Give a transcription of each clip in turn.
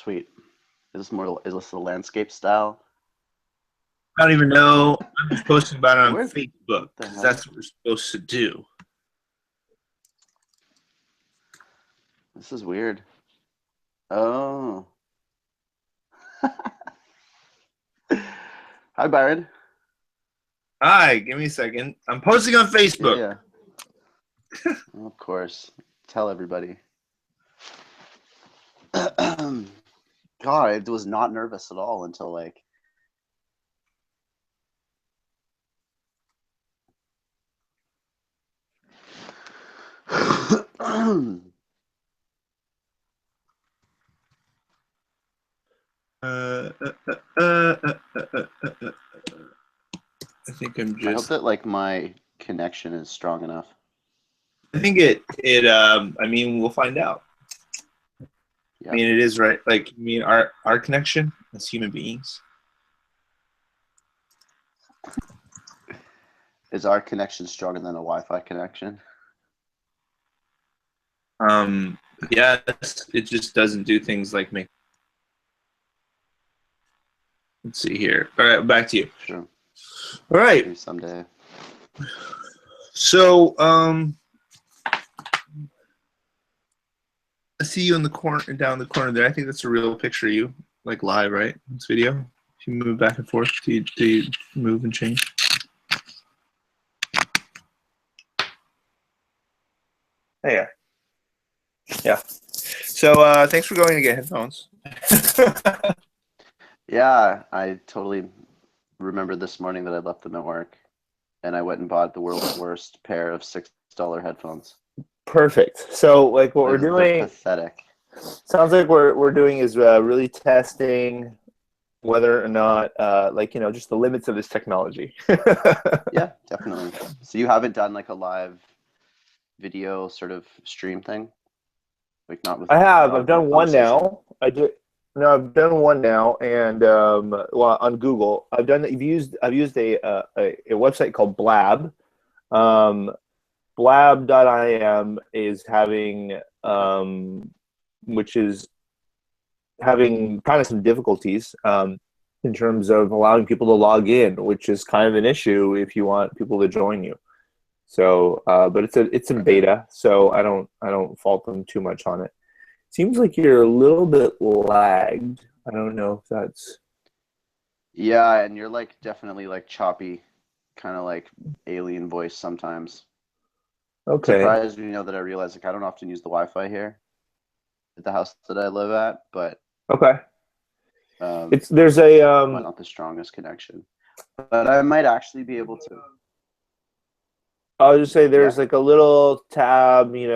sweet. Is this the landscape style? I don't even know. I'm just posting about it on Where Facebook the because hell? that's what we're supposed to do. This is weird. Oh. Hi, Byron. Hi, give me a second. I'm posting on Facebook. Yeah. Of course. Tell everybody. God, I was not nervous at all until like. I think I'm I hope just. that like my connection is strong enough. I think I mean, we'll find out. Yeah. I mean, it is right. Like, I mean, our connection as human beings. Is our connection stronger than a Wi-Fi connection? Yes, it just doesn't do things like make. Let's see here. All right, back to you. Sure. All right. Maybe someday. So, I see you in the corner, down the corner there. I think that's a real picture of you, like live, right? This video. If you move back and forth, do you move and change? There. Yeah. So, thanks for going to get headphones. Yeah, I totally remembered this morning that I left them at work, and I went and bought the world's worst pair of $6 headphones. Perfect. So, like, what we're They're doing pathetic. sounds like we're doing is really testing whether or not, just the limits of this technology. Yeah, definitely. So you haven't done like a live video sort of stream thing, like not with. I have. I've audio done one conversation? now. I've done one now, and well, on Google, I've used a website called Blab. Blab.im is having which is having kind of some difficulties in terms of allowing people to log in, which is kind of an issue if you want people to join you. So, but it's in beta, so I don't fault them too much on it. Seems like you're a little bit lagged. I don't know if that's. Yeah, and you're like definitely like choppy, kind of like alien voice sometimes. Okay. Surprised me, that I realize like I don't often use the Wi-Fi here at the house that I live at, but Okay. there's not the strongest connection, but I might actually be able to. I'll just say there's like a little tab, in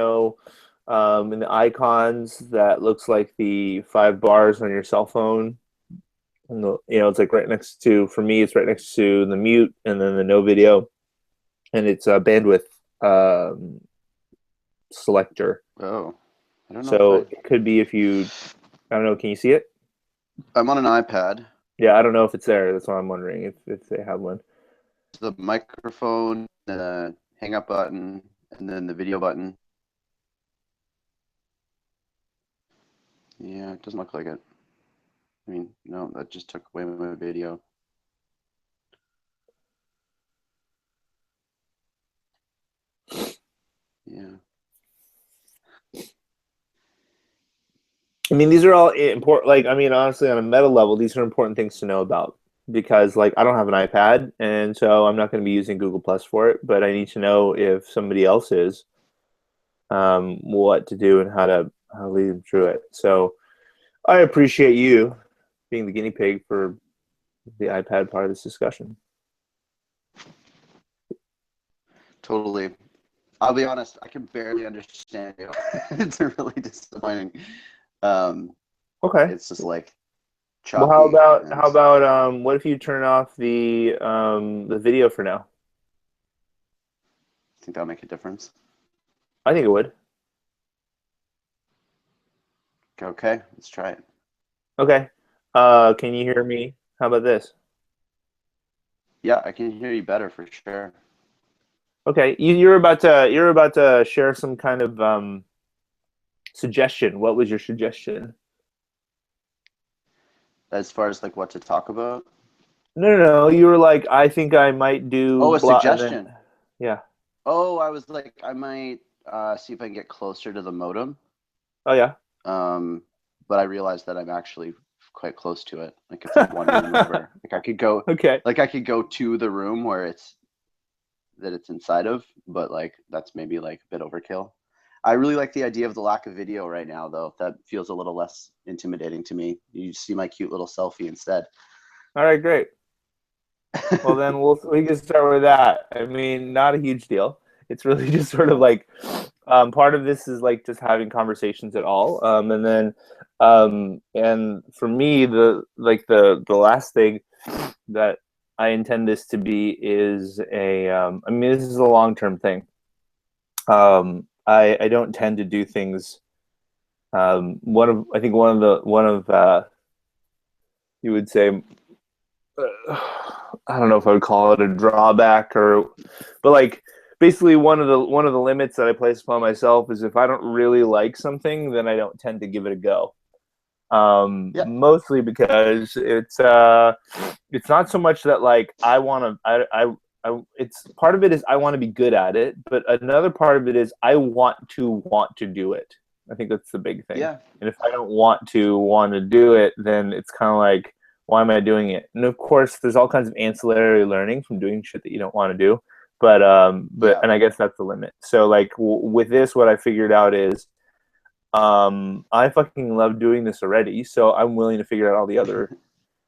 the icons that looks like the 5 bars on your cell phone. And it's like right next to, for me, it's right next to the mute and then the no video, and it's a bandwidth selector. Oh, I don't know. So it could be if you, I don't know, can you see it? I'm on an iPad. Yeah, I don't know if it's there. That's why I'm wondering if they have one. The microphone, the hang up button, and then the video button. Yeah, it doesn't look like it. I mean, no, that just took away my video. Yeah. I mean, these are all important. Like, I mean, honestly, on a meta level, these are important things to know about because, like, I don't have an iPad, and so I'm not going to be using Google Plus for it. But I need to know if somebody else is, what to do and how to lead them through it. So, I appreciate you being the guinea pig for the iPad part of this discussion. Totally. I'll be honest, I can barely understand you. It's really disappointing. Okay. It's just like choppy. Well, how about what if you turn off the video for now? Think that'll make a difference? I think it would. Okay, let's try it. Okay. Can you hear me? How about this? Yeah, I can hear you better for sure. Okay, you're about to share some kind of suggestion. What was your suggestion? as far as like what to talk about. No. You were like, I think I might do Oh, a blah, and then suggestion. yeah. Oh, I was like, I might see if I can get closer to the modem. Oh yeah. Um, but I realized that I'm actually quite close to it. Like it's like one room over. Okay. I could go to the room where it's inside of, but like that's maybe like a bit overkill. I really like the idea of the lack of video right now, though. That feels a little less intimidating to me. You see my cute little selfie instead. All right, great. Well, then we can start with that. I mean, not a huge deal. It's really just sort of like part of this is like just having conversations at all, and then and for me, the last thing that I intend this to be is a. I mean, this is a long term thing. I don't tend to do things. I think one of you would say I don't know if I would call it a drawback but like basically one of the limits that I place upon myself is if I don't really like something, then I don't tend to give it a go. Yeah. Mostly because it's not so much that like I want to it's part of it is I want to be good at it, but another part of it is I want to do it. I think that's the big thing. Yeah. And if I don't want to do it, then it's kind of like, why am I doing it? And of course, there's all kinds of ancillary learning from doing shit that you don't want to do. Yeah. And I guess that's the limit. So like with this, what I figured out is, I fucking love doing this already. So I'm willing to figure out all the other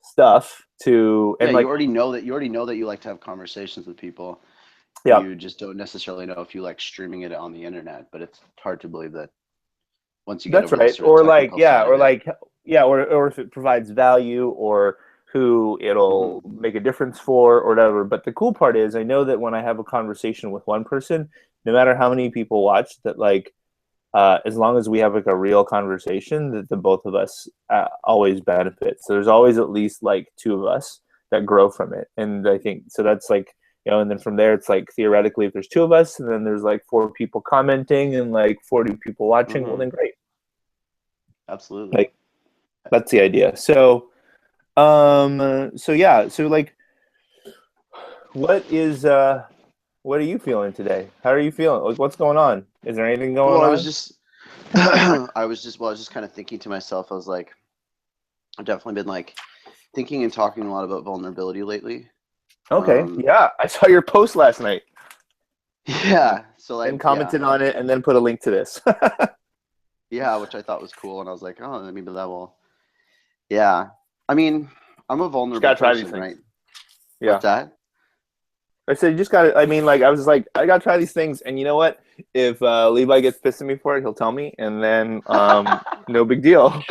stuff to, Yeah, and like, you already know that you like to have conversations with people. yeah, You just don't necessarily know if you like streaming it on the internet, but it's hard to believe that once you get that's over the right. sort of Or like, technical yeah, side of it. or if it provides value or who it'll Hmm. make a difference for or whatever. But the cool part is I know that when I have a conversation with one person, no matter how many people watch, that like as long as we have like a real conversation, that the both of us always benefit. So there's always at least like two of us that grow from it, and I think so. That's like, and then from there, it's like theoretically, if there's two of us, and then there's like 4 people commenting and like 40 people watching, well Hmm. then great. Absolutely. Like that's the idea. So yeah, so like, what is what are you feeling today? How are you feeling? Like, what's going on? Is there anything Well, going I was on? just, I was just kind of thinking to myself. I was like, I've definitely been like thinking and talking a lot about vulnerability lately. Okay, Um, yeah, I saw your post last night yeah. So like, and yeah, commented on it, and then put a link to this. yeah, which I thought was cool, and I was like, oh, maybe that will. Yeah. I mean, I'm a Just vulnerable gotta try these person, things. right? What's Yeah, that? I said you just gotta. I mean, like I was just like, I gotta try these things, and you know what? If Levi gets pissed at me for it, he'll tell me, and then no big deal.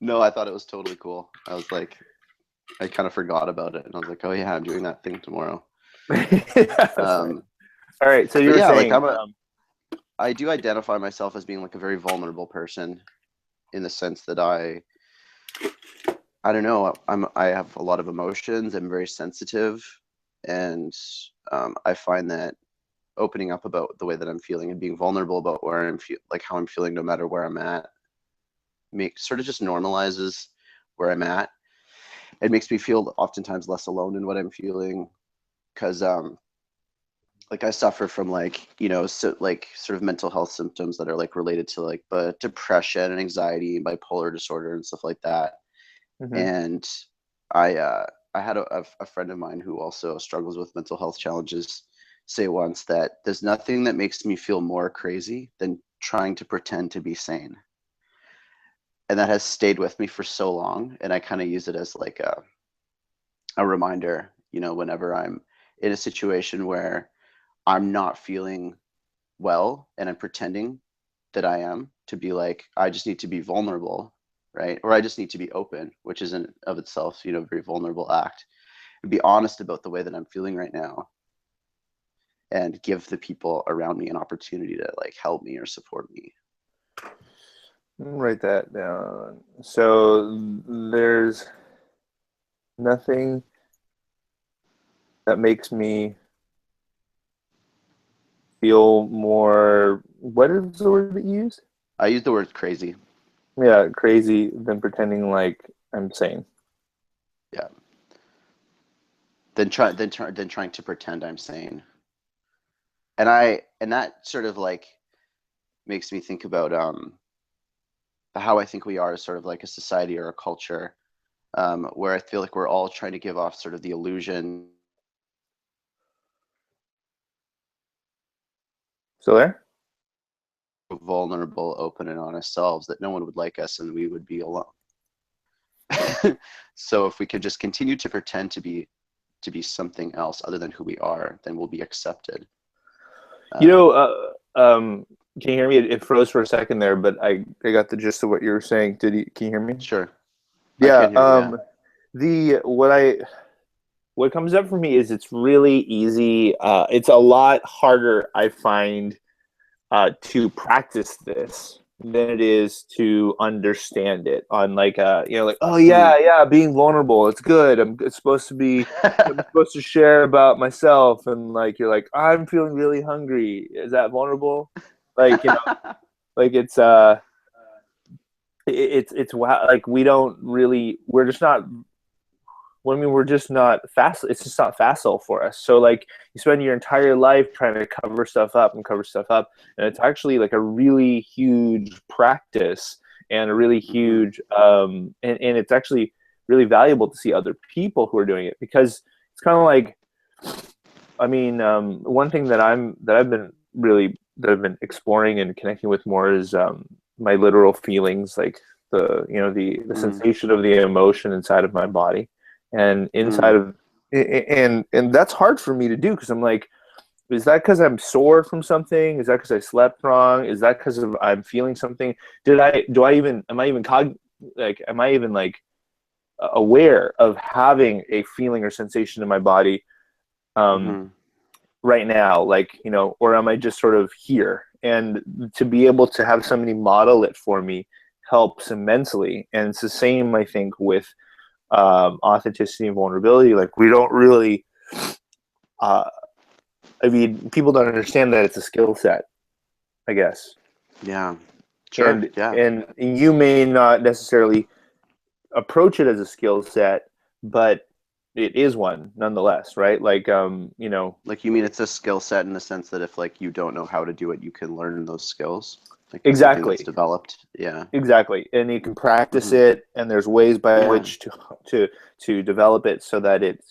No, I thought it was totally cool. I was like, I kind of forgot about it, and I was like, oh yeah, I'm doing that thing tomorrow. That's right. Um, All right, so you but were yeah, like saying, I do identify myself as being like a very vulnerable person in the sense that I don't know, I have a lot of emotions. I'm very sensitive, and I find that opening up about the way that I'm feeling and being vulnerable about where like how I'm feeling, no matter where I'm at, sort of just normalizes where I'm at. It makes me feel oftentimes less alone in what I'm feeling because like I suffer from like like sort of mental health symptoms that are like related to like depression and anxiety and bipolar disorder and stuff like that. mhm. And I had a friend of mine who also struggles with mental health challenges say once that there's nothing that makes me feel more crazy than trying to pretend to be sane. And that has stayed with me for so long, and I kind of use it as like a reminder, whenever I'm in a situation where I'm not feeling well and I'm pretending that I am, to be like, I just need to be vulnerable, right? Or I just need to be open, which is in of itself, a very vulnerable act. And be honest about the way that I'm feeling right now and give the people around me an opportunity to like help me or support me. Write that down. So there's nothing that makes me feel more. What is the word that you use? I use the word crazy. Yeah, crazy than pretending like I'm sane. Yeah. Than trying to pretend I'm sane. And that sort of like makes me think about how I think we are as sort of like a society or a culture, where I feel like we're all trying to give off sort of the illusion. So there? Vulnerable, open, and honest selves, that no one would like us and we would be alone. So if we could just continue to pretend to be something else other than who we are, then we'll be accepted. You know, can you hear me? It froze for a second there, but I got the gist of what you were saying. Can you hear me? Sure. I Yeah. can hear you, What comes up for me is it's really easy. It's a lot harder, I find, to practice this than it is to understand it on like oh yeah, being vulnerable, it's good. It's supposed to be I'm supposed to share about myself, and like you're like, I'm feeling really hungry. Is that vulnerable? Like, like it's wow, like we're just not we're just not fast. It's just not facile for us. So like you spend your entire life trying to cover stuff up, and it's actually like a really huge practice and a really huge and it's actually really valuable to see other people who are doing it, because it's kind of like, I mean, one thing that I've been exploring and connecting with more is my literal feelings, like the sensation of the emotion inside of my body and inside of and that's hard for me to do, because I'm like, is that because I'm sore from something? Is that because I slept wrong? Is that because I'm feeling something? Am I even like aware of having a feeling or sensation in my body right now, like, or am I just sort of here? And to be able to have somebody model it for me helps immensely. And it's the same, I think, with authenticity and vulnerability. Like, we don't really people don't understand that it's a skill set, I guess. Yeah, sure. And you may not necessarily approach it as a skill set, but it is one nonetheless, right? Like, like, you mean it's a skill set in the sense that if like you don't know how to do it, you can learn those skills. Like, it's something that's developed. Yeah, exactly. And you can practice it, and there's ways by which to develop it so that it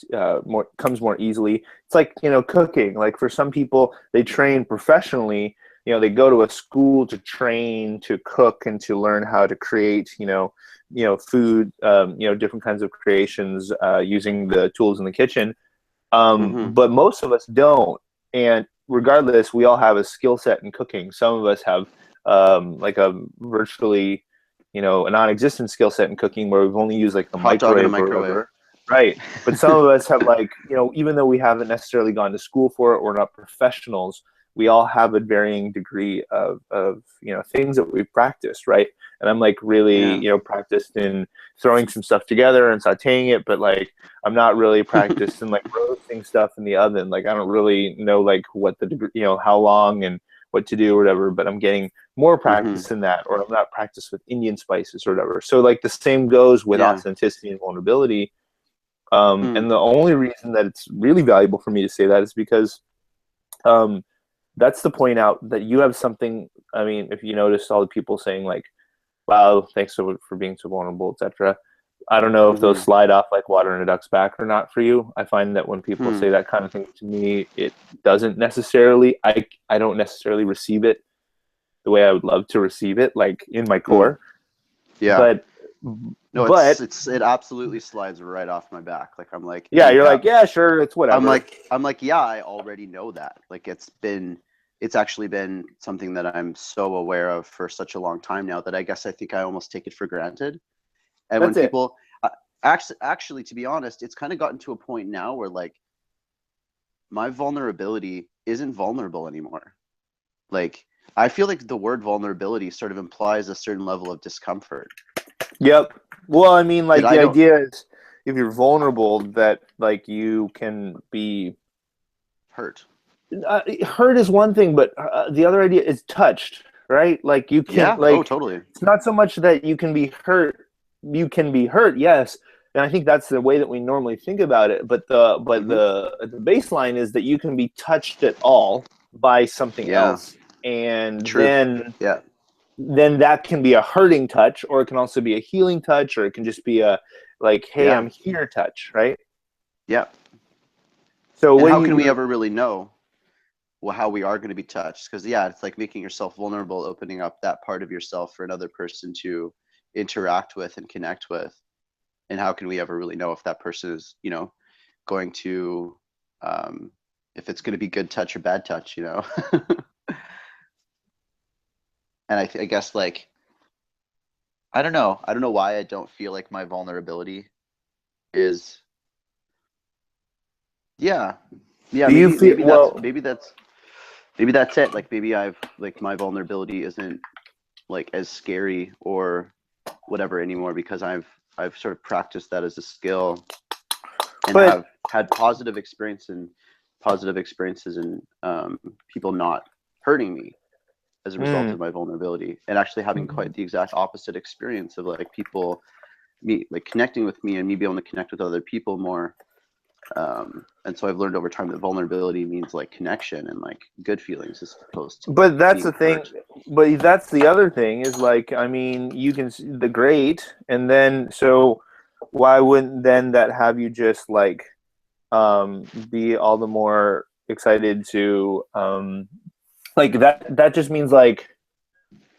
comes more easily. It's like, cooking. Like, for some people, they train professionally. They go to a school to train to cook and to learn how to create food, different kinds of creations using the tools in the kitchen. But most of us don't. And regardless, we all have a skill set in cooking. Some of us have like a virtually, a non-existent skill set in cooking, where we've only used like the microwave or whatever. Right. But some of us have, like, even though we haven't necessarily gone to school for it, we're not professionals, we all have a varying degree of things that we've practiced, right? And I'm like really, practiced in throwing some stuff together and sauteing it, but like I'm not really practiced in like roasting stuff in the oven. Like, I don't really know like what the degree, how long and what to do or whatever, but I'm getting more practice in that, or I'm not practiced with Indian spices or whatever. So like the same goes with authenticity and vulnerability. And the only reason that it's really valuable for me to say that is because that's to point out that you have something. I mean, if you notice all the people saying like, wow, thanks for being so vulnerable, etc. I don't know if those slide off like water in a duck's back or not for you. I find that when people say that kind of thing to me, it doesn't necessarily, I don't necessarily receive it the way I would love to receive it, like in my core. Yeah. It absolutely slides right off my back. Like, I'm like, you're like, yeah, sure, it's whatever. I'm like, yeah, I already know that. Like, it's actually been something that I'm so aware of for such a long time now that I guess I think I almost take it for granted. And when people actually, to be honest, it's kind of gotten to a point now where like my vulnerability isn't vulnerable anymore. Like, I feel like the word vulnerability sort of implies a certain level of discomfort. Yep. Well, I mean, like, the idea is if you're vulnerable, that like you can be hurt. Hurt is one thing, but the other idea is touched, right? Like, you can, totally. It's not so much that you can be hurt. You can be hurt, yes, And I think that's the way that we normally think about it. But the baseline is that you can be touched at all by something Yeah. else, and True. Yeah. then that can be a hurting touch, or it can also be a healing touch, or it can just be a like, hey, Yeah. I'm here touch, right? Yeah. So And what do how can we you? ever really know how we are going to be touched? Because it's like making yourself vulnerable, opening up that part of yourself for another person to interact with and connect with. And how can we ever really know if that person is, going to, if it's going to be good touch or bad touch, And I guess, like, I don't know why I don't feel like my vulnerability is, yeah, Do you maybe feel well? that's it. Like, maybe my vulnerability isn't like as scary or whatever anymore, because I've sort of practiced that as a skill and But have had positive experiences and people not hurting me as a result mm, of my vulnerability, and actually having quite the exact opposite experience of, like, people like connecting with me and me being able to connect with other people more. And so I've learned over time that vulnerability means, like, connection and, like, good feelings, as opposed to, like, but that's being the thing. hurt. But that's the other thing is, like, I mean, you can see the great, and then so why wouldn't then that have you just like be all the more excited to like that just means like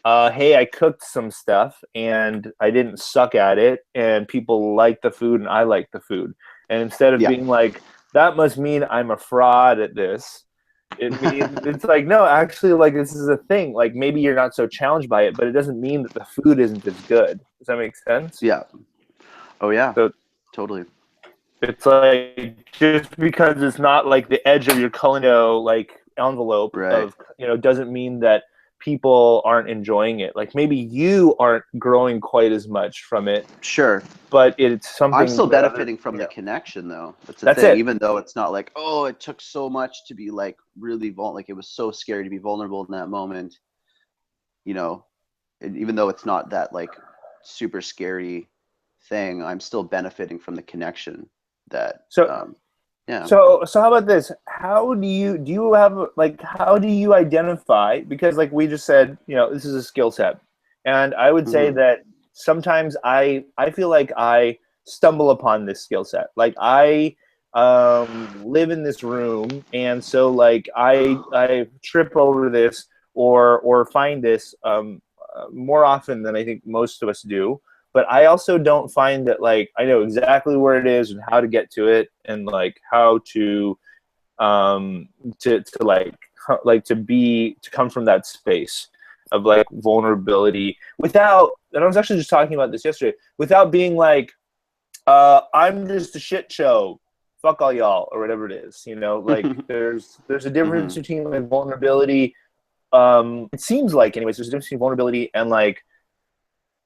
hey, I cooked some stuff and I didn't suck at it, and people like the food and I like the food. And instead of Yeah. being like, that must mean I'm a fraud at this, it means it's like, no, actually, like, this is a thing. Like, maybe you're not so challenged by it, but it doesn't mean that the food isn't as good. Does that make sense? Yeah. Oh yeah. So Totally. it's like, just because it's not like the edge of your culinary like envelope Right. of, doesn't mean that people aren't enjoying it. Like, maybe you aren't growing quite as much from it, Sure. but it's I'm something still that other, benefiting from the connection, though. That's the that's thing. it. Even though it's not like, oh, it took so much to be, like, really like, it was so scary to be vulnerable in that moment, you know. And even though it's not that, like, super scary thing, I'm still benefiting from the connection that, So yeah. so how about this? Do you have like, how do you identify, because like we just said, this is a skill set. And I would say Hmm. that sometimes I feel like I stumble upon this skill set. Like, I live in this room, and so like I trip over this or find this more often than I think most of us do. But I also don't find that, like, I know exactly where it is and how to get to it, and like how to um to like to come from that space of like vulnerability without, and I was actually just talking about this yesterday, without being like, I'm just a shit show, fuck all y'all, or whatever it is, like there's a difference Hmm. between like vulnerability, it seems like anyways, there's a difference between vulnerability and like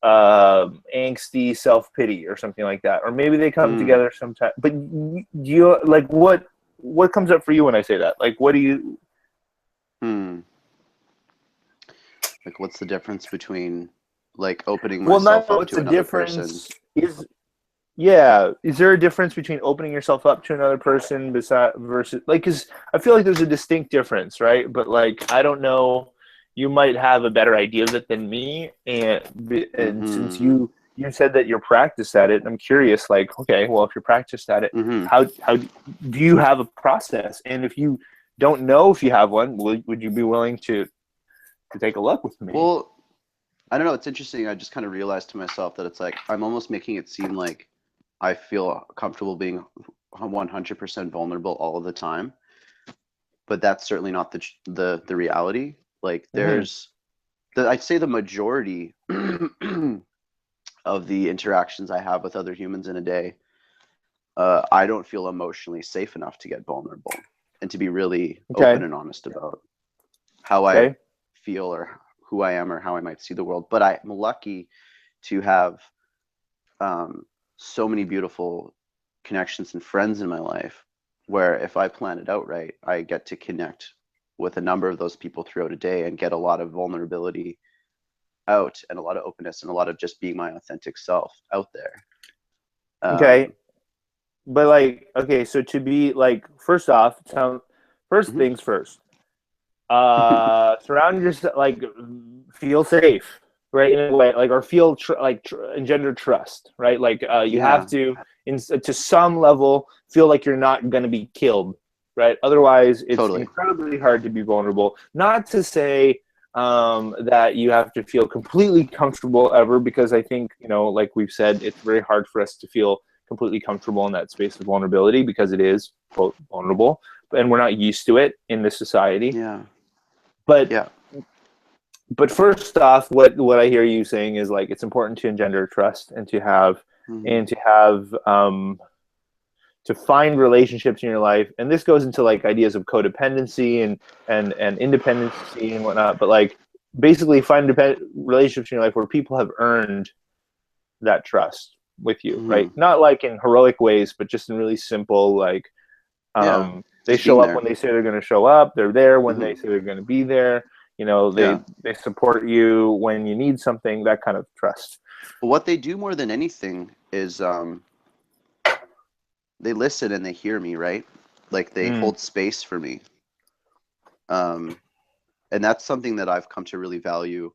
angsty self-pity or something like that, or maybe they come Mm. together sometime. But you like, what comes up for you when I say that? Like, what do you? Hmm. Like, what's the difference between, like, opening Well, myself not up what's to the another person? difference is. Yeah, is there a difference between opening yourself up to another person beside versus like? Because I feel like there's a distinct difference, right? But like, I don't know. You might have a better idea of it than me, and since Hmm. you said that you're practiced at it, I'm curious. Like, okay, well, if you're practiced at it, Hmm. how do you have a process? And if you don't know if you have one, would you be willing to take a look with me? Well, I don't know. It's interesting. I just kind of realized to myself that it's like I'm almost making it seem like I feel comfortable being 100% vulnerable all of the time, but that's certainly not the reality. Like, Mm-hmm. I'd say the majority of the interactions I have with other humans in a day, I don't feel emotionally safe enough to get vulnerable and to be really Okay. open and honest about how I Okay. feel or who I am or how I might see the world. But I'm lucky to have so many beautiful connections and friends in my life, where if I plan it out right, I get to connect with a number of those people throughout a day and get a lot of vulnerability out and a lot of openness and a lot of just being my authentic self out there. Okay. Um, But like, okay, so to be like, first mhm. things first. Surround yourself, like, feel safe, right? In a way, like, or feel engender trust, right? Like, you have Yeah, to, to some level, feel like you're not going to be killed, right? Otherwise, it's totally. incredibly hard to be vulnerable. Not to say that you have to feel completely comfortable ever, because I think, like we've said, it's very hard for us to feel completely comfortable in that space of vulnerability, because it is quote vulnerable, and we're not used to it in this society. Yeah, But yeah. first off, what I hear you saying is, like, it's important to engender trust, and to have Hmm. and to have to find relationships in your life. And this goes into like ideas of codependency and independency and whatnot. But like, basically find relationships in your life where people have earned that trust with you, right? Hmm. Not like in heroic ways, but just in really simple, like, Yeah, they just show being up there. when they say they're going to show up. They're there when they Hmm. say they're going to be there. They Yeah. support you when you need something. That kind of trust. But what they do more than anything is they listen and they hear me, right? Like they Mm. hold space for me. Um, and that's something that I've come to really value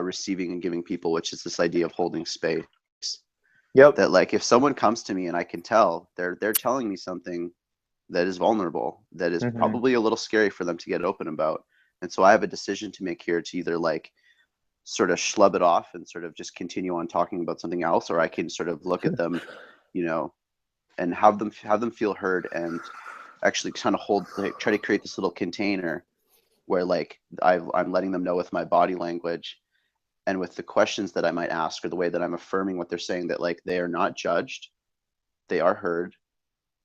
receiving and giving people, which is this idea of holding space. Yep. That like if someone comes to me and I can tell they're telling me something that is vulnerable, that is Hmm. probably a little scary for them to get open about. And so I have a decision to make here to either like sort of schlub it off and sort of just continue on talking about something else, or I can sort of look at them, you know, and have them feel heard and actually kind of hold like, try to create this little container where like I'm letting them know with my body language and with the questions that I might ask or the way that I'm affirming what they're saying that like they are not judged, they are heard,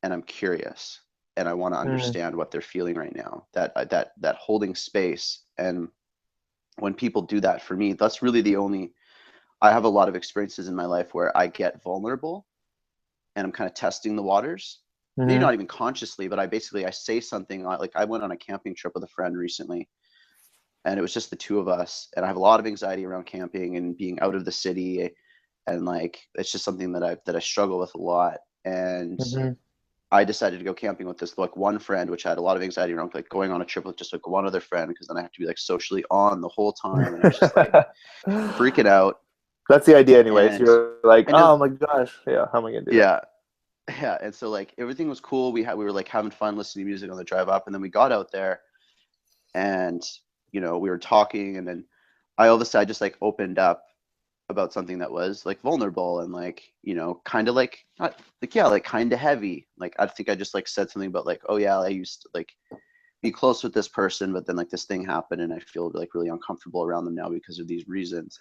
and I'm curious and I want to Mm. understand what they're feeling right now. That holding space. And when people do that for me, that's really the only. I have a lot of experiences in my life where I get vulnerable and I'm kind of testing the waters. Maybe Hmm. not even consciously, but I say something like I went on a camping trip with a friend recently, and it was just the two of us. And I have a lot of anxiety around camping and being out of the city, and like it's just something that I struggle with a lot. And Hmm. I decided to go camping with this like one friend, which I had a lot of anxiety around, like going on a trip with just like one other friend because then I have to be like socially on the whole time, and I was just like freaking out. That's the idea, anyways. And You're like, and oh my gosh, yeah, how am I gonna do that? yeah, yeah, and so like everything was cool. We were like having fun listening to music on the drive up, and then we got out there, and we were talking, and then I all of a sudden just like opened up about something that was like vulnerable and like kind of like not like yeah like kind of heavy. Like I think I just like said something about like, oh yeah, I used to like be close with this person, but then like this thing happened and I feel like really uncomfortable around them now because of these reasons.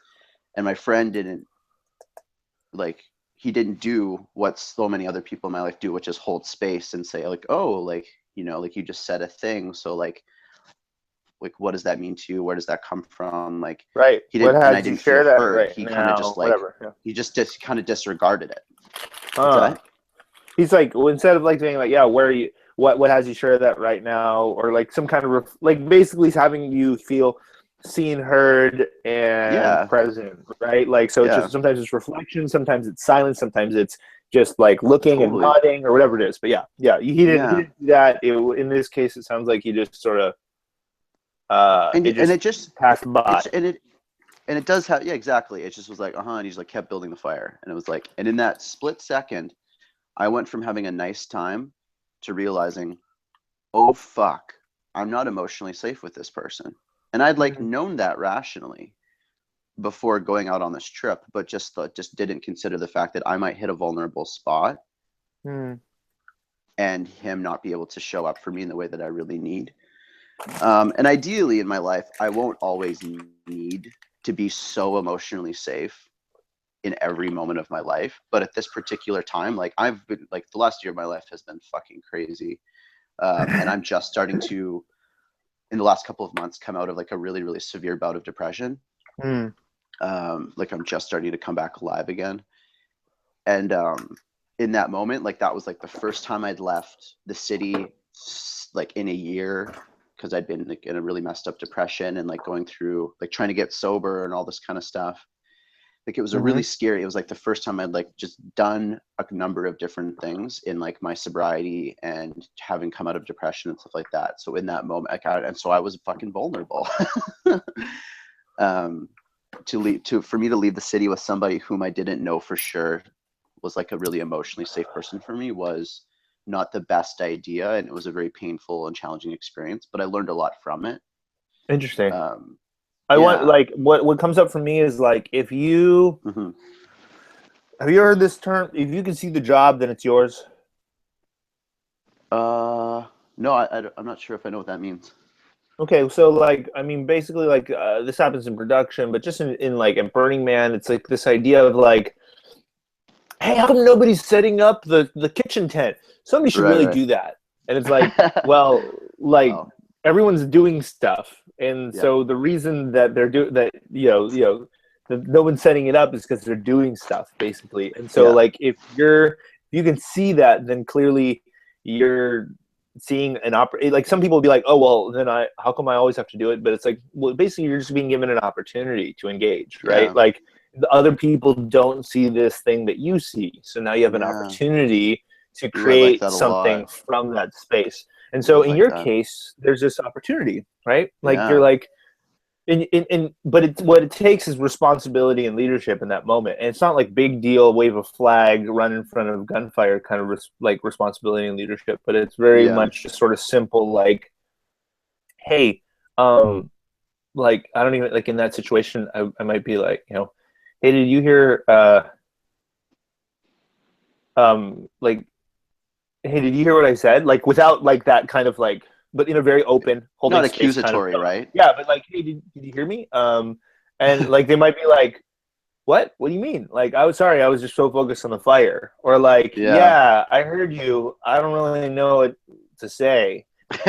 And my friend didn't like he didn't do what so many other people in my life do, which is hold space and say like, oh, like like you just said a thing, so like what does that mean to you, where does that come from, like Right. he What didn't, and I has you didn't feel share that heard. right He kind of now? just like Whatever. Yeah. he just kind of disregarded it. What's Huh. that? He's like, well, instead of like saying like, yeah, where are you? What has you share that right now? Or like some kind of like basically having you feel seen, heard, and Yeah, present, right? Like, so it's yeah, just sometimes it's reflection, sometimes it's silence, sometimes it's just like looking and totally. nodding or whatever it is. But yeah, yeah, he Yeah, didn't do that. In this case, it sounds like he just sort of it and just it just passed by. it's and it does have, yeah, exactly. It just was like, and he's like kept building the fire, and it was like, and in that split second I went from having a nice time to realizing, oh fuck, I'm not emotionally safe with this person. And I'd like Mm-hmm. known that rationally before going out on this trip, but just didn't consider the fact that I might hit a vulnerable spot Mm-hmm. and him not be able to show up for me in the way that I really need. And ideally in my life, I won't always need to be so emotionally safe in every moment of my life. But at this particular time, like I've been like the last year of my life has been fucking crazy. And I'm just starting to, in the last couple of months, come out of like a really, really severe bout of depression. Mm-hmm. Like I'm just starting to come back alive again. And in that moment, like that was like the first time I'd left the city like in a year because I'd been like in a really messed up depression and like going through like trying to get sober and all this kind of stuff. Like it was a really scary, it was like the first time I'd like just done a number of different things in like my sobriety and having come out of depression and stuff like that. So in that moment, and so I was fucking vulnerable. For me to leave the city with somebody whom I didn't know for sure was like a really emotionally safe person for me was not the best idea, and it was a very painful and challenging experience, but I learned a lot from it. Interesting. I want, Yeah. like, what comes up for me is like, if you have you heard this term, if you can see the job, then it's yours? No, I'm not sure if I know what that means. Okay, so like, I mean, basically, like, this happens in production, but just in like in Burning Man, it's like this idea of like, hey, how come nobody's setting up the kitchen tent? Somebody should really do that. And it's like, well, like, Wow. everyone's doing stuff, and so the reason that they're doing that, that no one's setting it up is because they're doing stuff, basically. And so, like, if you can see that, then clearly you're seeing an like, some people will be like, oh, well, then how come I always have to do it? But it's like, well, basically you're just being given an opportunity to engage, right? Like, the other people don't see this thing that you see, so now you have an opportunity to create something from that space. And so in your case, there's this opportunity, right? Like, you're like, but what it takes is responsibility and leadership in that moment. And it's not like big deal, wave a flag, run in front of gunfire kind of like responsibility and leadership, but it's very much just sort of simple, like, hey, like, I don't even, like, in that situation, I might be like, hey, did you hear, like, hey, did you hear what I said? Like, without like that kind of like, but in a very open, holding not space accusatory, kind of, right? Yeah, but like, hey, did you hear me? And like, they might be like, what do you mean? Like, I was sorry, I was just so focused on the fire. Or like, yeah, I heard you, I don't really know what to say.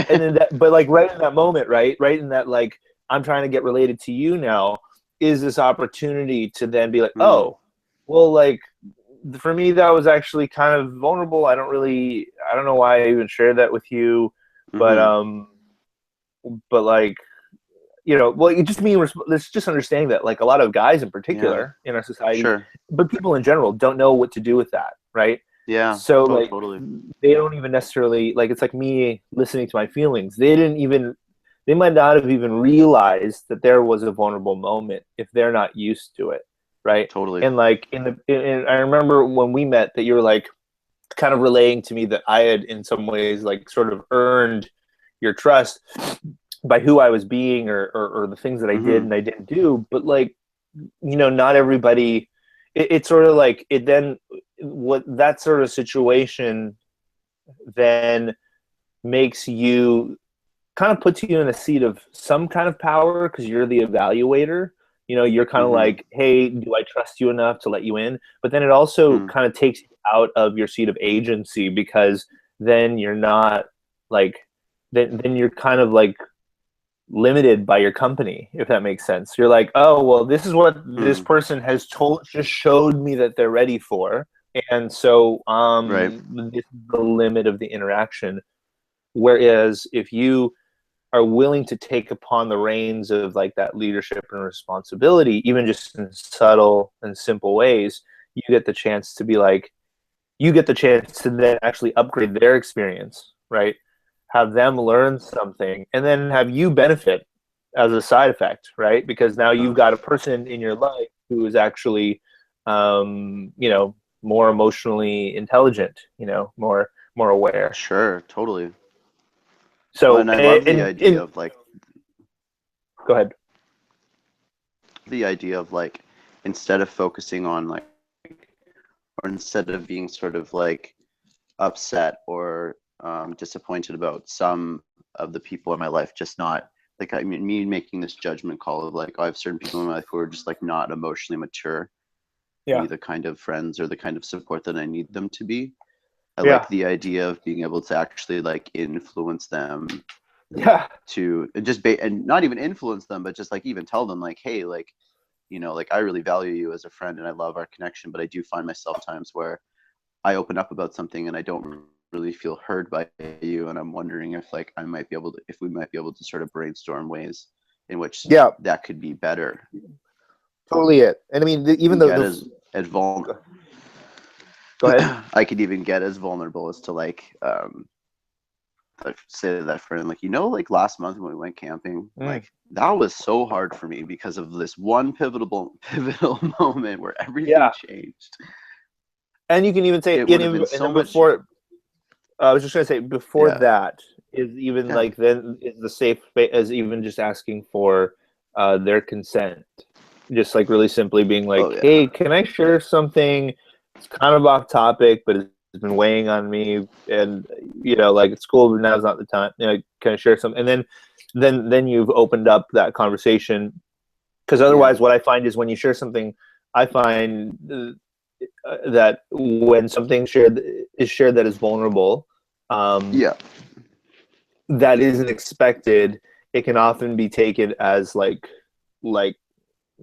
And then but like, right in that moment, right in that, like, I'm trying to get related to you now, is this opportunity to then be like, oh, well, like, for me, that was actually kind of vulnerable. I don't know why I even shared that with you, but like, well, it just means there's just understanding that, like, a lot of guys in particular in our society, but people in general, don't know what to do with that, right? So like, they don't even necessarily, like, it's like me listening to my feelings. They might not have even realized that there was a vulnerable moment if they're not used to it, right? Totally. And like, I remember when we met that you were like kind of relaying to me that I had in some ways like sort of earned your trust by who I was being or the things that I did and I didn't do. But like, not everybody, it's sort of like, it then, what that sort of situation then makes you, kind of puts you in a seat of some kind of power, because you're the evaluator. You're kind of like, hey, do I trust you enough to let you in? But then it also kind of takes you out of your seat of agency, because then you're not like, then you're kind of like limited by your company, if that makes sense. You're like, oh, well, this is what this person has just showed me that they're ready for. And so this is the limit of the interaction. Whereas if you are willing to take upon the reins of like that leadership and responsibility, even just in subtle and simple ways, you get the chance to be like, you get the chance to then actually upgrade their experience, right? Have them learn something, and then have you benefit as a side effect, right? Because now you've got a person in your life who is actually, more emotionally intelligent, more aware. Sure, totally. So, and I love the idea of like, go ahead. The idea of like, instead of focusing on like, or instead of being sort of like upset or disappointed about some of the people in my life, just not like, I mean, me making this judgment call of like, oh, I have certain people in my life who are just like not emotionally mature, be the kind of friends or the kind of support that I need them to be. I like the idea of being able to actually like influence them to just and not even influence them, but just like even tell them like, hey, like, like, I really value you as a friend and I love our connection, but I do find myself times where I open up about something and I don't really feel heard by you, and I'm wondering if like we might be able to sort of brainstorm ways in which that could be better. Totally it. And I mean, even And though get the as vulnerable. go ahead. I could even get as vulnerable as to like say to that friend, like, like last month when we went camping, Mm. like that was so hard for me because of this one pivotal moment where everything Yeah, changed. and you can even say, It would have been and so then much. before, I was just gonna say, before Yeah, that is even yeah. like then is the safe space as even just asking for their consent, just like really simply being like, Oh yeah. hey, can I share something? It's kind of off topic, but it's been weighing on me, and like it's cool, but now's not the time. Can I share something? And then you've opened up that conversation, because Yeah. otherwise, what I find is when you share something, I find that when something shared that is vulnerable, um, Yeah. that isn't expected, it can often be taken as like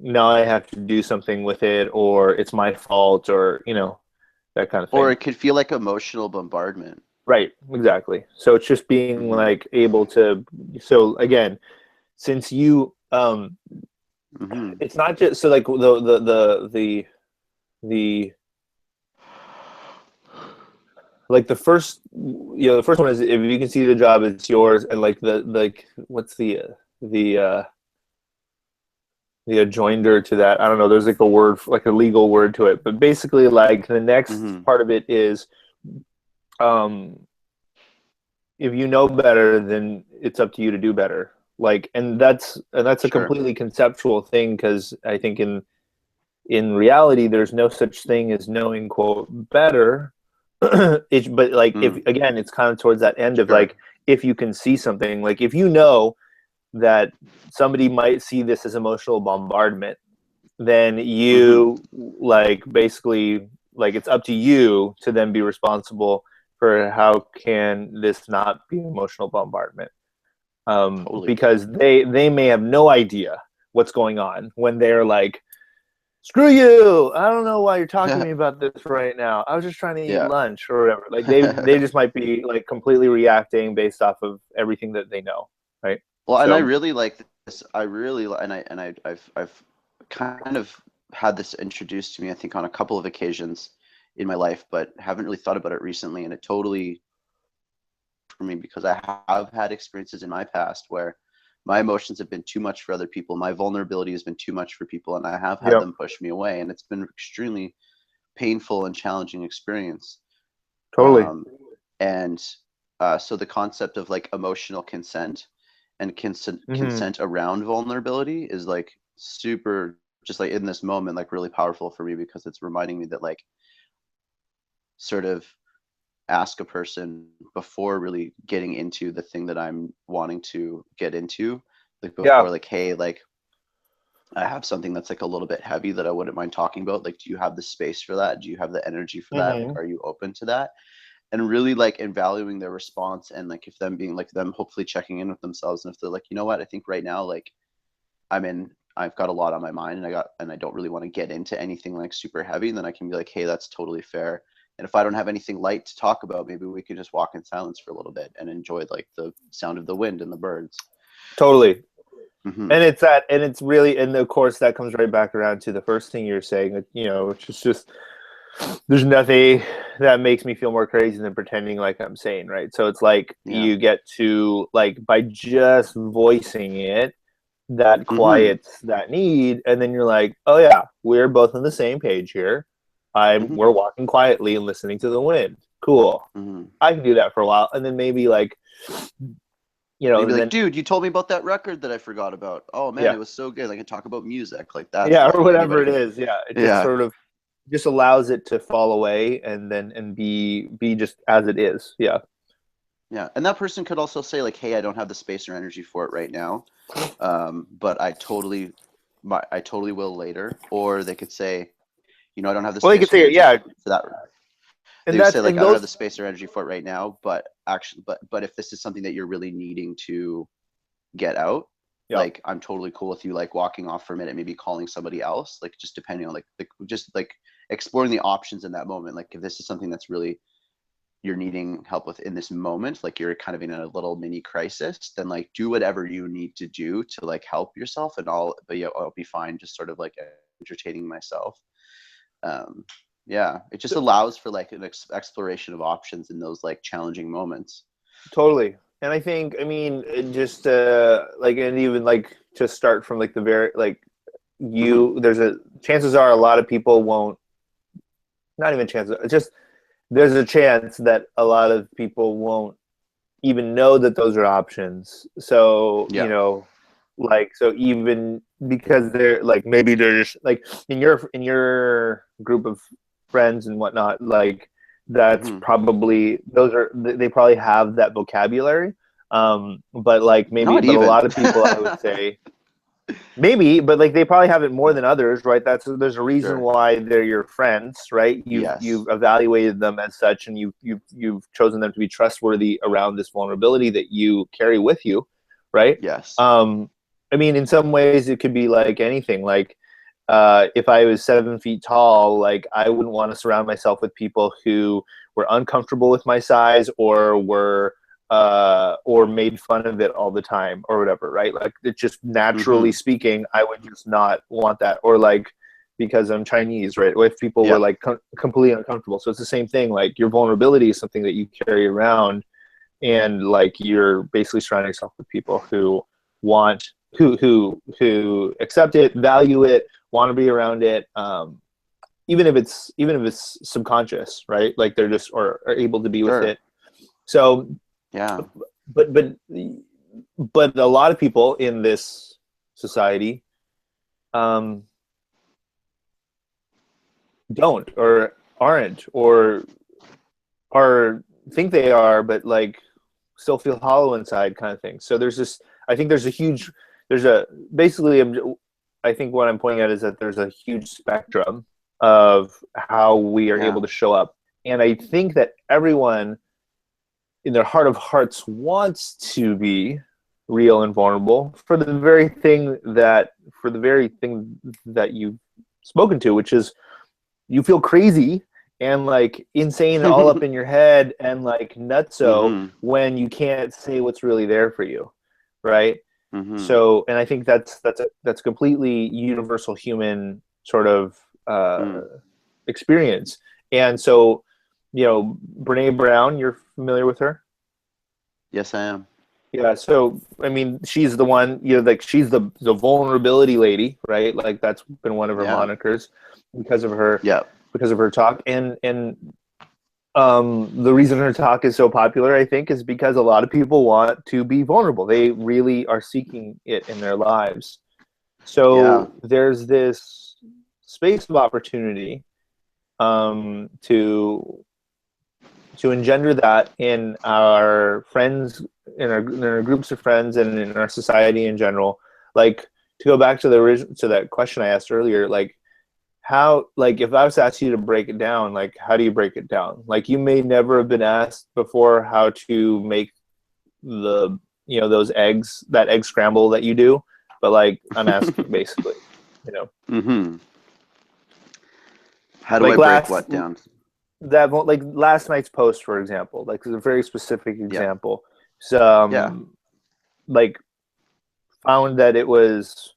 now I have to do something with it, or it's my fault, or that kind of Or thing. it could feel like emotional bombardment. Right, exactly. So it's just being Hmm. like able to. So again, since you, Hmm. it's not just so like the like the first one is if you can see the job, it's yours, and like what's the the adjoinder to that? I don't know. There's like a word, like a legal word to it, but basically, like the next Hmm. part of it is, um, if you know better, then it's up to you to do better. Like, and that's a Sure. completely conceptual thing, because I think in reality, there's no such thing as knowing quote better. But like if Mm. again, it's kind of towards that end of Sure. like if you can see something, like if you know that somebody might see this as emotional bombardment, then Hmm. you like basically like it's up to you to then be responsible for how can this not be emotional bombardment, Totally. because they may have no idea what's going on when they're like, screw you, I don't know why you're talking to me about this right now, I was just trying to eat Yeah. lunch or whatever. Like they just might be like completely reacting based off of everything that they know, right? Well, and I So really like this. I really I've kind of had this introduced to me, I think, on a couple of occasions in my life, but haven't really thought about it recently. And it totally for me because I have had experiences in my past where my emotions have been too much for other people. My vulnerability has been too much for people, and I have had yeah. them push me away, and it's been extremely painful and challenging experience. Totally. Um, and so the concept of like emotional consent and Hmm. consent around vulnerability is like super, just like in this moment, like really powerful for me because it's reminding me that like sort of ask a person before really getting into the thing that I'm wanting to get into, like Yeah. before like, hey, like I have something that's like a little bit heavy that I wouldn't mind talking about. Like, do you have the space for that? Do you have the energy for that? Like, Hmm. are you open to that? And really like in valuing their response, and like if them being like them hopefully checking in with themselves, and if they're like, you know what, I think right now like I've got a lot on my mind, and I don't really want to get into anything like super heavy, and then I can be like, hey, that's totally fair. And if I don't have anything light to talk about, maybe we could just walk in silence for a little bit and enjoy like the sound of the wind and the birds. Totally. Hmm. And it's that, and it's really, and of course that comes right back around to the first thing you're saying, which is just there's nothing that makes me feel more crazy than pretending like I'm sane, right? So it's like Yeah. you get to like by just voicing it, that Hmm. quiets that need, and then you're like, oh yeah, we're both on the same page here. I'm Hmm. We're walking quietly and listening to the wind. Cool. Hmm. I can do that for a while, and then maybe like Maybe and like, then dude, you told me about that record that I forgot about. Oh man, yeah, it was so good. I can talk about music. Like that's yeah, or fun. whatever Anybody it can. is. Yeah, it just Yeah. sort of just allows it to fall away and then and be just as it is. Yeah. Yeah. And that person could also say like, hey, I don't have the space or energy for it right now. But I totally will later. Or they could say, I don't have the Well, you could space or say energy yeah, for that. They and would that's say like, and I don't have those. the space or energy for it right now, but actually, but if this is something that you're really needing to get out, Yeah. like I'm totally cool with you like walking off for a minute, maybe calling somebody else, like just depending on like just like exploring the options in that moment. Like if this is something that's really you're needing help with in this moment, like you're kind of in a little mini crisis, then like do whatever you need to do to like help yourself, and I'll be fine. Just sort of like entertaining myself. Yeah, it just allows for like an exploration of options in those like challenging moments. Totally. And I think, I mean, just like, and even like to start from like the very, like, there's a, chances are a lot of people won't, not even chances, just there's a chance that a lot of people won't even know that those are options. So, Yeah. like, so even because they're like, maybe they're just like in your group of friends and whatnot, like, that's probably, they probably have that vocabulary. But like maybe, Not but a even. lot of people, I would say, maybe, but like they probably have it more than others, right? There's a reason Sure. why they're your friends, right? You've Yes. evaluated them as such, and you've chosen them to be trustworthy around this vulnerability that you carry with you, right? Yes. I mean, in some ways, it could be like anything. Like, if I was 7 feet tall, like I wouldn't want to surround myself with people who were uncomfortable with my size or made fun of it all the time or whatever, right? Like, it's just naturally speaking, I would just not want that. Or like, because I'm Chinese, right? If people were Yeah. like completely uncomfortable. So it's the same thing. Like, your vulnerability is something that you carry around, and like you're basically surrounding yourself with people who want who accept it, value it, want to be around it, even if it's subconscious, right? Like they're just or are able to be with Sure. it. So, Yeah. but a lot of people in this society um, don't or aren't or are think they are, but like still feel hollow inside, kind of thing. So there's this. I think there's a basically. I think what I'm pointing at is that there's a huge spectrum of how we are able Yeah. to show up, and I think that everyone in their heart of hearts wants to be real and vulnerable for the very thing that you've spoken to, which is you feel crazy and like insane all up in your head and like nutso when you can't say what's really there for you, right? So, and I think that's a completely universal human sort of experience. And so, Brene Brown, you're familiar with her? Yes, I am. Yeah, so I mean, she's the one, like she's the vulnerability lady, right? Like that's been one of her Yeah. monikers because of her Yeah. talk. And the reason her talk is so popular, I think, is because a lot of people want to be vulnerable. They really are seeking it in their lives. Yeah. So there's this space of opportunity to engender that in our friends, in our groups of friends, and in our society in general. Like, to go back to that question I asked earlier, like how, like if I was to ask you to break it down, like how do you break it down? Like, you may never have been asked before how to make the those eggs, that egg scramble that you do, but like I'm asking basically, How do I like break what down? like last night's post, for example, like is a very specific Yeah. example. Yeah. Like found that it was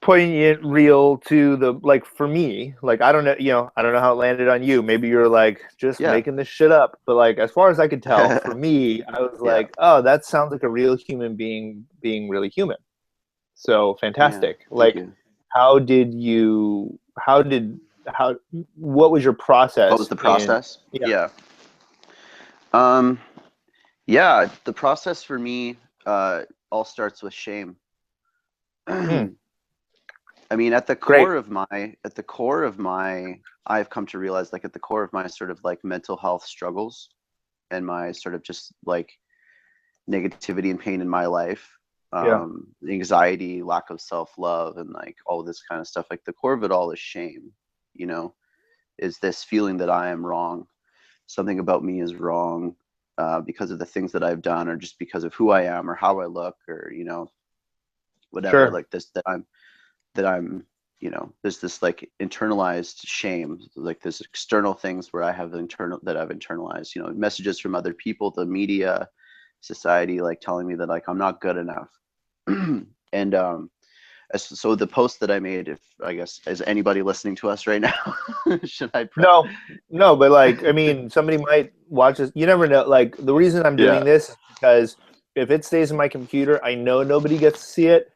poignant, real to the, like, for me, like I don't know, I don't know how it landed on you. Maybe you're like just Yeah. making this shit up, but like as far as I could tell, for me, I was Yeah. like, oh, that sounds like a real human being really human. So Yeah. fantastic. Thank Like, you. how did you? How? What was your What was process the in? process? Yeah. Yeah. Um, yeah, the process for me all starts with shame. Hmm. I mean, Great. I've come to realize, like, at the core of my sort of like mental health struggles and my sort of just like negativity and pain in my life, Yeah. anxiety, lack of self-love, and like all this kind of stuff, like the core of it all is shame, you know, is this feeling that I am wrong. Something about me is wrong, because of the things that I've done, or just because of who I am or how I look, or, whatever, Sure. like this, that I'm there's this like internalized shame, like there's external things where I've internalized, messages from other people, the media, society, like telling me that like I'm not good enough. And So the post that I made, if I guess, is anybody listening to us right now? Should I prep? No, but like, I mean, somebody might watch this. You never know. Like, the reason I'm doing this is because if it stays in my computer, I know nobody gets to see it.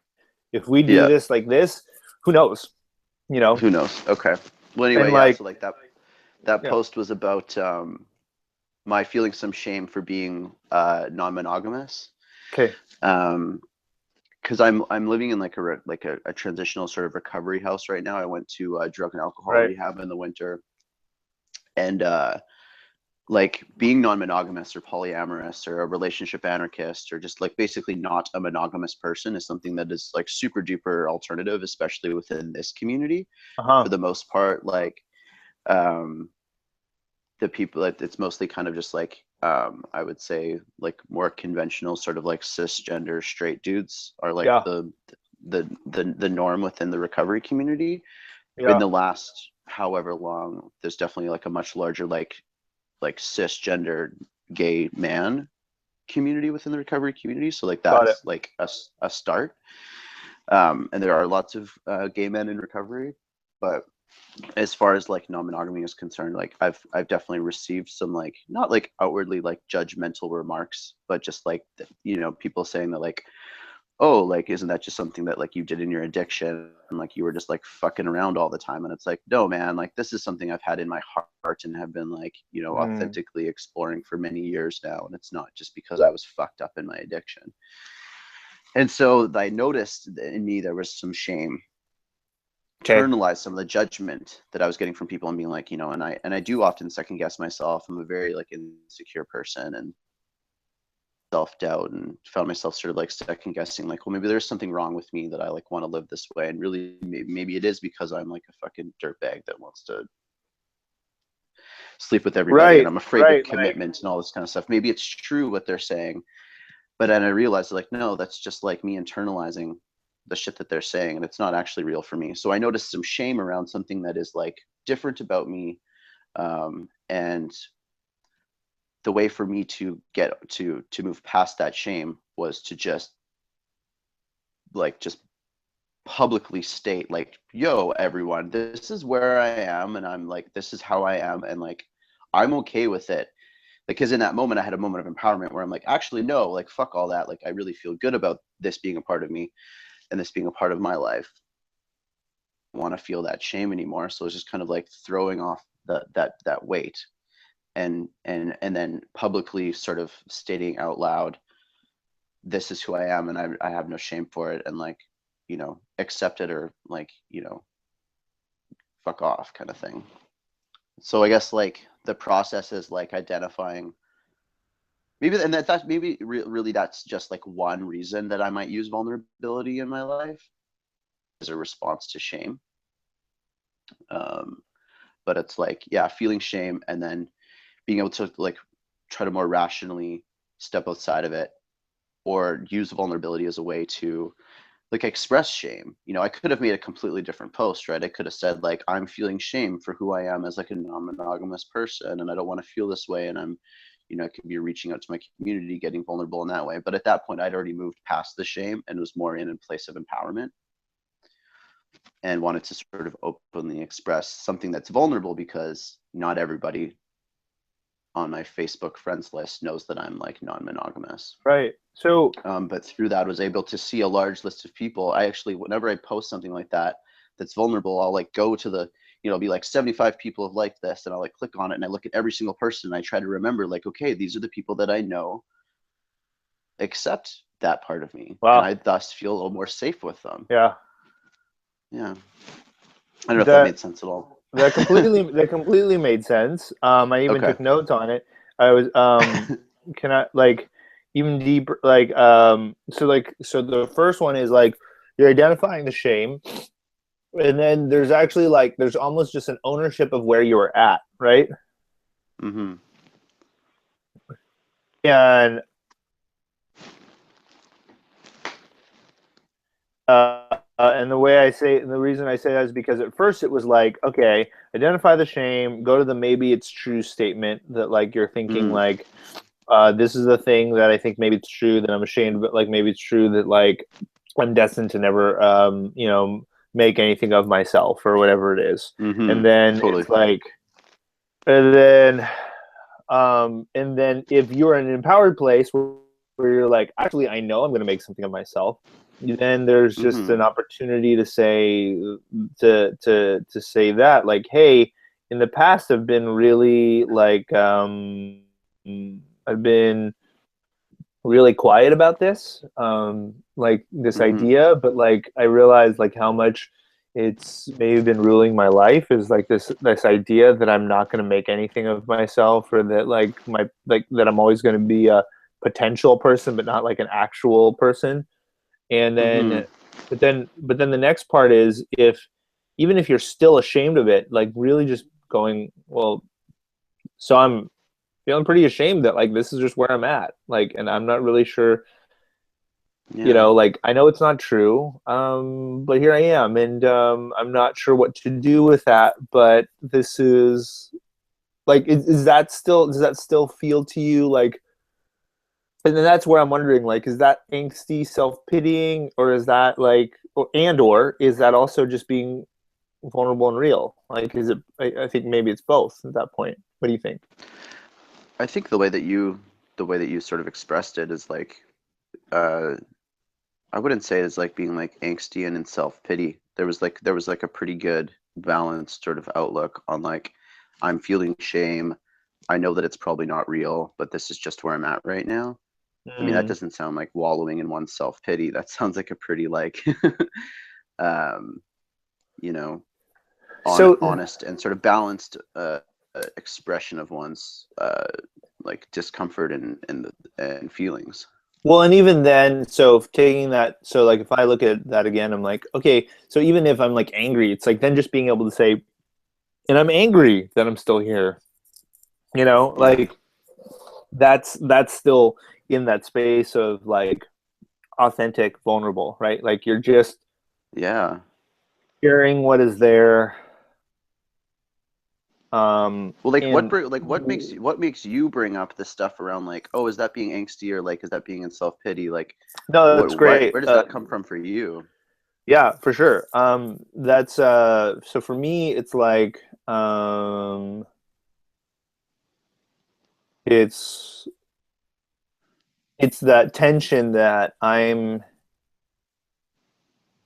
If we do Yeah. this like this, who knows? You know? Who knows? Okay. Well, And anyway, yeah. like, So like that yeah. post was about my feeling some shame for being non-monogamous. Okay. Because I'm living in like a transitional sort of recovery house right now. I went to drug and alcohol Right. rehab in the winter, and like being non-monogamous or polyamorous or a relationship anarchist or just like basically not a monogamous person is something that is like super duper alternative, especially within this community. For Uh-huh. the most part, like um, the people, it's mostly kind of just like I would say like more conventional sort of like cisgender straight dudes are like Yeah. the norm within the recovery community. In Yeah. the last however long, there's definitely like a much larger like cisgender gay man community within the recovery community. So like Got it. that's like a start. And there are lots of gay men in recovery, but as far as like non-monogamy is concerned, like I've definitely received some like not like outwardly like judgmental remarks, but just like people saying that like, oh, like isn't that just something that like you did in your addiction and like you were just like fucking around all the time? And it's like, no man, like this is something I've had in my heart and have been like Mm. authentically exploring for many years now, and it's not just because I was fucked up in my addiction. And so I noticed that in me there was some shame, Okay. internalized some of the judgment that I was getting from people and being like, and I do often second guess myself. I'm a very like insecure person and self-doubt, and found myself sort of like second guessing like, well, maybe there's something wrong with me that I like want to live this way. And really maybe it is because I'm like a fucking dirtbag that wants to sleep with everybody and Right. I'm afraid of Right. Like, commitment and all this kind of stuff. Maybe it's true what they're saying, but then I realized like, no, that's just like me internalizing the shit that they're saying, and it's not actually real for me. So I noticed some shame around something that is like different about me. And the way for me to get to move past that shame was to just publicly state like, yo, everyone, this is where I am, and I'm like, this is how I am, and like I'm okay with it. Because in that moment I had a moment of empowerment where I'm like, actually no, like fuck all that, like I really feel good about this being a part of me and this being a part of my life. I don't want to feel that shame anymore. So it's just kind of like throwing off that weight, and then publicly sort of stating out loud, this is who I am, and I have no shame for it, and like accept it, or like fuck off kind of thing. So I guess like the process is like identifying maybe, and that's maybe really that's just like one reason that I might use vulnerability in my life as a response to shame. um, but it's like, yeah, feeling shame and then being able to like try to more rationally step outside of it, or use vulnerability as a way to like express shame. I could have made a completely different post, right? I could have said like, I'm feeling shame for who I am as like a non-monogamous person, and I don't want to feel this way, and I'm I could be reaching out to my community, getting vulnerable in that way. But at that point I'd already moved past the shame and was more in a place of empowerment, and wanted to sort of openly express something that's vulnerable, because not everybody on my Facebook friends list knows that I'm like non-monogamous. right. So, But through that, I was able to see a large list of people. I actually, whenever I post something like that that's vulnerable, I'll like go to the, be like 75 people have liked this, and I'll like click on it and I look at every single person and I try to remember like, okay, these are the people that I know accept that part of me, and wow. I thus feel a little more safe with them. Yeah. Yeah, I don't know if that That made sense at all. that completely made sense. I even Okay. took notes on it. I was can I like even deeper like so the first one is like you're identifying the shame, and then there's actually like there's almost just an ownership of where you're at, right? Mm-hmm. And and the way I say, and the reason I say that is because at first it was like, okay, identify the shame, go to the maybe it's true statement that like you're thinking Mm-hmm. like, this is the thing that I think maybe it's true that I'm ashamed, but like maybe it's true that like I'm destined to never, make anything of myself or whatever it is. Mm-hmm. And then Totally. it's like, and then, and then if you're in an empowered place where you're like, actually, I know I'm going to make something of myself, then there's just Mm-hmm. an opportunity to say, to say that, like, hey, in the past, I've been really like, I've been really quiet about this, like this Mm-hmm. idea, but like I realized like how much it's maybe been ruling my life is like this idea that I'm not going to make anything of myself, or that like that I'm always going to be a potential person but not like an actual person. And Mm-hmm. then but then the next part is, if even if you're still ashamed of it, like really just going, well, so I'm feeling pretty ashamed that like this is just where I'm at, like, and I'm not really sure, Yeah. like I know it's not true, but here I am, and I'm not sure what to do with that. But this is like, is that still, does that still feel to you like, and then that's where I'm wondering, like, is that angsty self-pitying, or is that like, or is that also just being vulnerable and real? Like, is it, I think maybe it's both at that point. What do you think? I think the way that you sort of expressed it is like, uh, I wouldn't say it's like being like angsty and in self-pity. There was like a pretty good balanced sort of outlook on like, I'm feeling shame. I know that it's probably not real, but this is just where I'm at right now. I mean, that Mm. doesn't sound like wallowing in one's self-pity. That sounds like a pretty like um, you know, So honest and sort of balanced expression of one's like discomfort and feelings. well, and even then, so if taking that, so like if I look at that again, I'm like, okay, so even if I'm like angry, it's like then just being able to say, and I'm angry that I'm still here, Yeah. like that's still in that space of like authentic, vulnerable, right? Like you're just Yeah. sharing what is there, Well, like and what makes you bring up this stuff around like, oh, is that being angsty or like is that being in self-pity? Like no, that's great. where does that come from for you? Yeah, for sure. That's so for me, it's like it's it's that tension that I'm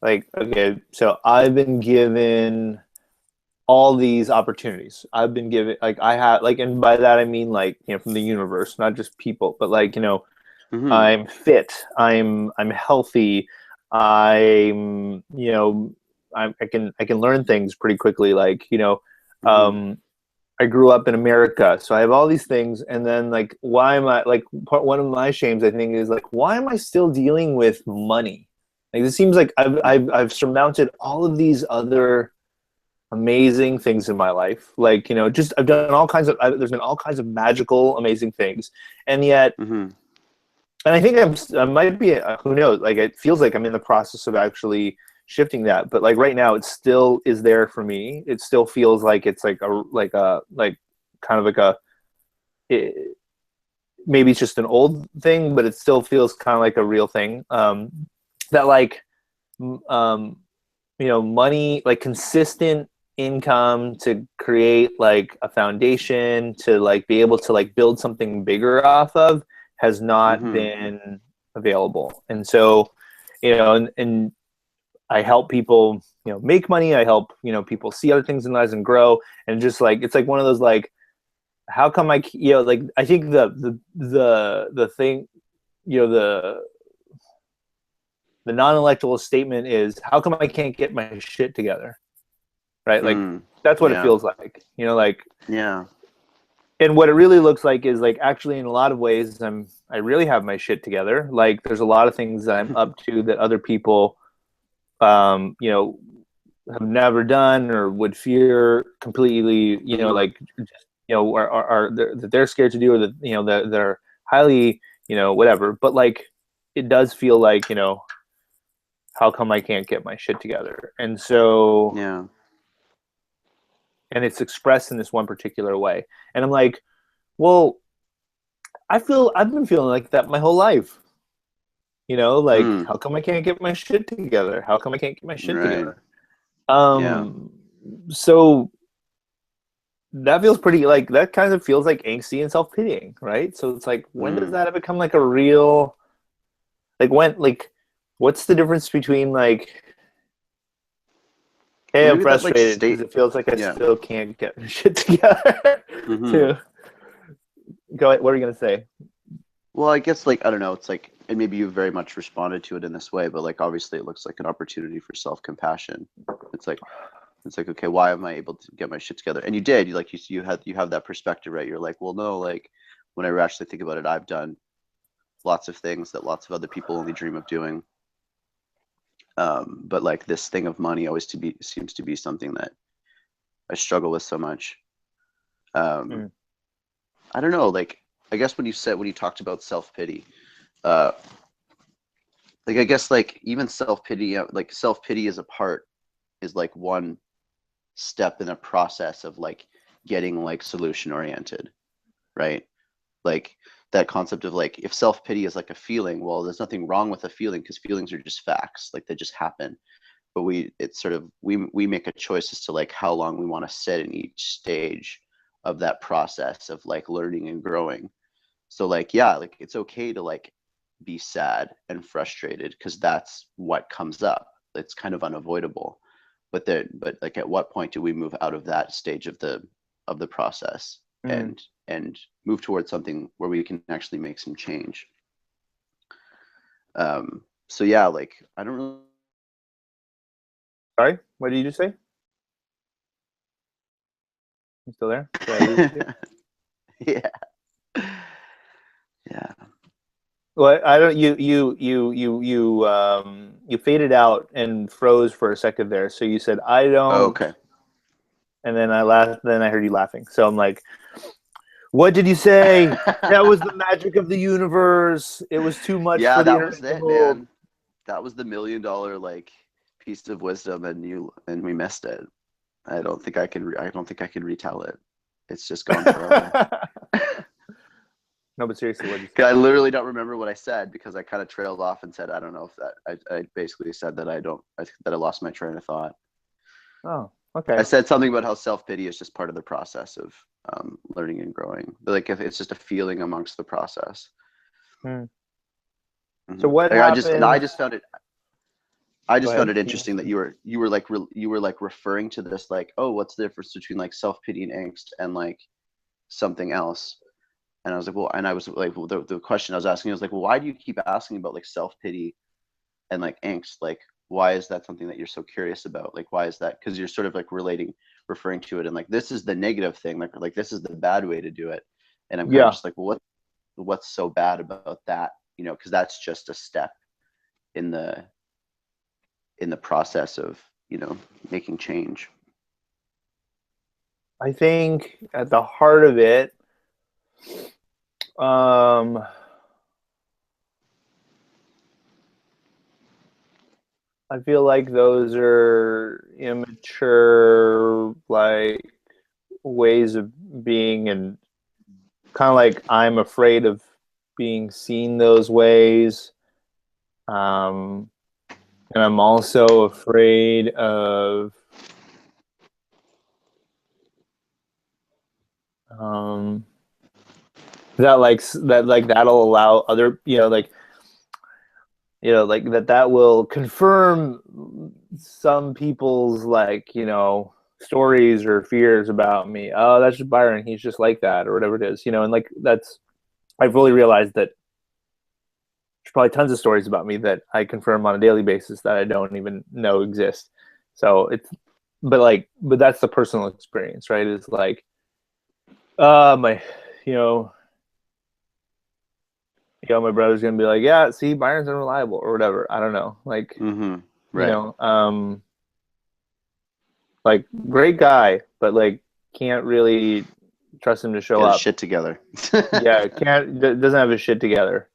like, okay, so I've been given all these opportunities. I've been given, like, I have, like, and by that I mean like, from the universe, not just people, but like, Mm-hmm. I'm fit, I'm healthy, I'm, I can learn things pretty quickly, like, Mm-hmm. um I grew up in America, so I have all these things, and then like, why am I like one of my shames? I think is like, why am I still dealing with money? Like, it seems like I've surmounted all of these other amazing things in my life. Like, just I've done all kinds of. There's been all kinds of magical, amazing things, and yet, Mm-hmm. and I think I might be. Who knows? Like, it feels like I'm in the process of actually shifting that, but like right now, it still is there for me. It still feels like it's like kind of like it, maybe it's just an old thing, but it still feels kind of like a real thing. That like um, money, like consistent income to create like a foundation to like be able to like build something bigger off of has not Mm-hmm. been available. And so, and I help people, make money. I help, people see other things in lives and grow. And just like, it's like one of those, like, how come like, I think the thing, the non-electable statement is, how come I can't get my shit together? Right? Like, Mm. that's what it Yeah. feels like, like, Yeah. and what it really looks like is like, actually, in a lot of ways, I really have my shit together. Like, there's a lot of things that I'm up to that other people, you know, have never done or would fear completely, like, just, that they're scared to do, or that, that they're highly, whatever. But like, it does feel like, how come I can't get my shit together? And so, Yeah. and it's expressed in this one particular way. And I'm like, well, I've been feeling like that my whole life. Like, Mm, how come I can't get my shit together? How come I can't get my shit right. together? Yeah. So that feels pretty, like, that kind of feels like angsty and self-pitying, right? So it's like, when does Mm. that become like a real, what's the difference between like, Or hey, I'm maybe that like frustrated because state. it feels like I Yeah. still can't get my shit together Hmm. to go ahead. What are you gonna say? Well, I guess like I don't know. It's like, and maybe you very much responded to it in this way, but like obviously it looks like an opportunity for self-compassion. It's like okay, why am I able to get my shit together? And you did. You have that perspective, right? You're like, well, no, like when I actually think about it, I've done lots of things that lots of other people only dream of doing. But like this thing of money always to be seems to be something that I struggle with so much. Um, Mm. I don't know. Like I guess when you talked about self-pity, uh, like I guess like even self-pity, like self-pity is a part is like one step in a process of like getting like solution oriented, right? Like that concept of like if self-pity is like a feeling, well, there's nothing wrong with a feeling because feelings are just facts, like they just happen. But it's sort of we make a choice as to like how long we want to sit in each stage of that process of like learning and growing. So like yeah, like it's okay to like be sad and frustrated because that's what comes up. It's kind of unavoidable. But like at what point do we move out of that stage of the process Mm. and move towards something where we can actually make some change? So yeah, like I don't really. Sorry, what did you just say? You still there? Did I lose you? Yeah. Yeah. Well, I don't. You faded out and froze for a second there. So you said I Oh, don't, okay. and then I laughed. Then I heard you laughing. So I'm like, what did you say? That was the magic of the universe. It was too much Yeah, for the that was internet to it, hold. man. That was the $1 million like piece of wisdom, and we missed it. I don't think I can retell it. It's just gone forever. No, but seriously, what did you say? I literally don't remember what I said because I kind of trailed off and said I don't know if that I basically said that that I lost my train of thought. Oh, I okay. said something about how self-pity is just part of the process of learning and growing. Like if it's just a feeling amongst the process. Hmm. So Hmm. what Like happens? I Go just found ahead. it interesting that you were like referring to this like, oh, what's the difference between like self-pity and angst and like something else? And I was like, well, and I was like, well, the question I was asking, I was like, well, why do you keep asking about like self-pity and like angst? Like, why is that something that you're so curious about? Like, why is that? Because you're sort of like referring to it and like this is the negative thing, like this is the bad way to do it. And I'm kind of Yeah, just like, well, what's so bad about that? You know, because that's just a step in the process of making change. I think at the heart of it, um, I feel like those are immature, like, ways of being, and kind of like I'm afraid of being seen those ways. Um, and I'm also afraid of um, that'll allow other, like that will confirm some people's, like, stories or fears about me. Oh, that's just Byron. He's just like that, or whatever it is, and like that's, I've really realized that there's probably tons of stories about me that I confirm on a daily basis that I don't even know exist. So it's, but that's the personal experience, right? It's like, my, you know, my brother's gonna be like, yeah, see, Byron's unreliable or whatever. I don't know, like, Mm-hmm. you Right. know, um, like, great guy, but like can't really trust him to show Get his up. shit together. Yeah, doesn't have his shit together.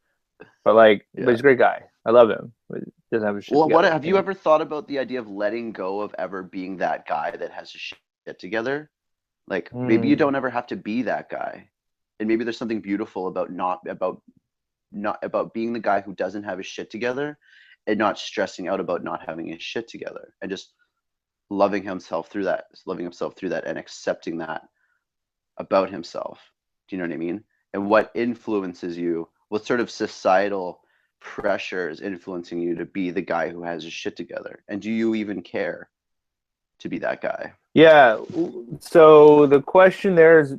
But Yeah. he's a great guy. I love him, but doesn't have his shit Well, what together. have you ever thought about the idea of letting go of ever being that guy that has his shit together? Like maybe you Mm, don't ever have to be that guy. And maybe there's something beautiful about not about not about being the guy who doesn't have his shit together and not stressing out about not having his shit together, and just loving himself through that, and accepting that about himself. Do you know what I mean? And what influences you? What sort of societal pressure is influencing you to be the guy who has his shit together? And do you even care to be that guy? Yeah. So the question there is,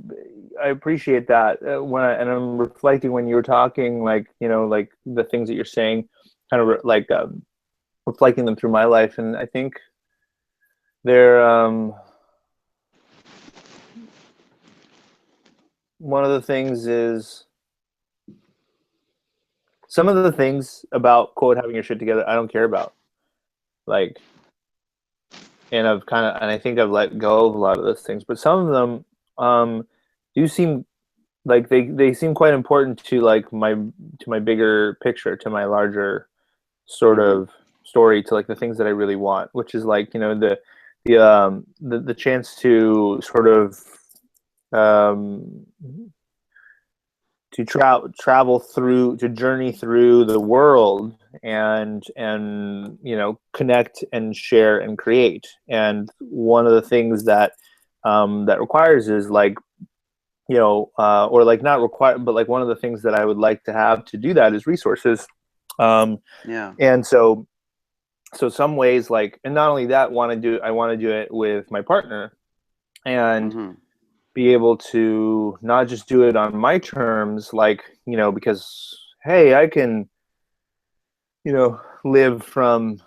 I appreciate that. And I'm reflecting when you were talking, like, like the things that you're saying, kind of reflecting them through my life. And I think they're, one of the things is, some of the things about, quote, having your shit together, I don't care about. Like, and I think I've let go of a lot of those things, but some of them do seem like they seem quite important to like my bigger picture, to my larger sort of story, to like the things that I really want, which is like, the chance to sort of to travel through, to journey through the world, and connect and share and create. And one of the things that that requires is like, or like not require, but like one of the things that I would like to have to do that is resources. Yeah. And so some ways, like, and not only that, I want to do it with my partner, and be able to not just do it on my terms, like, because, hey, I can, live from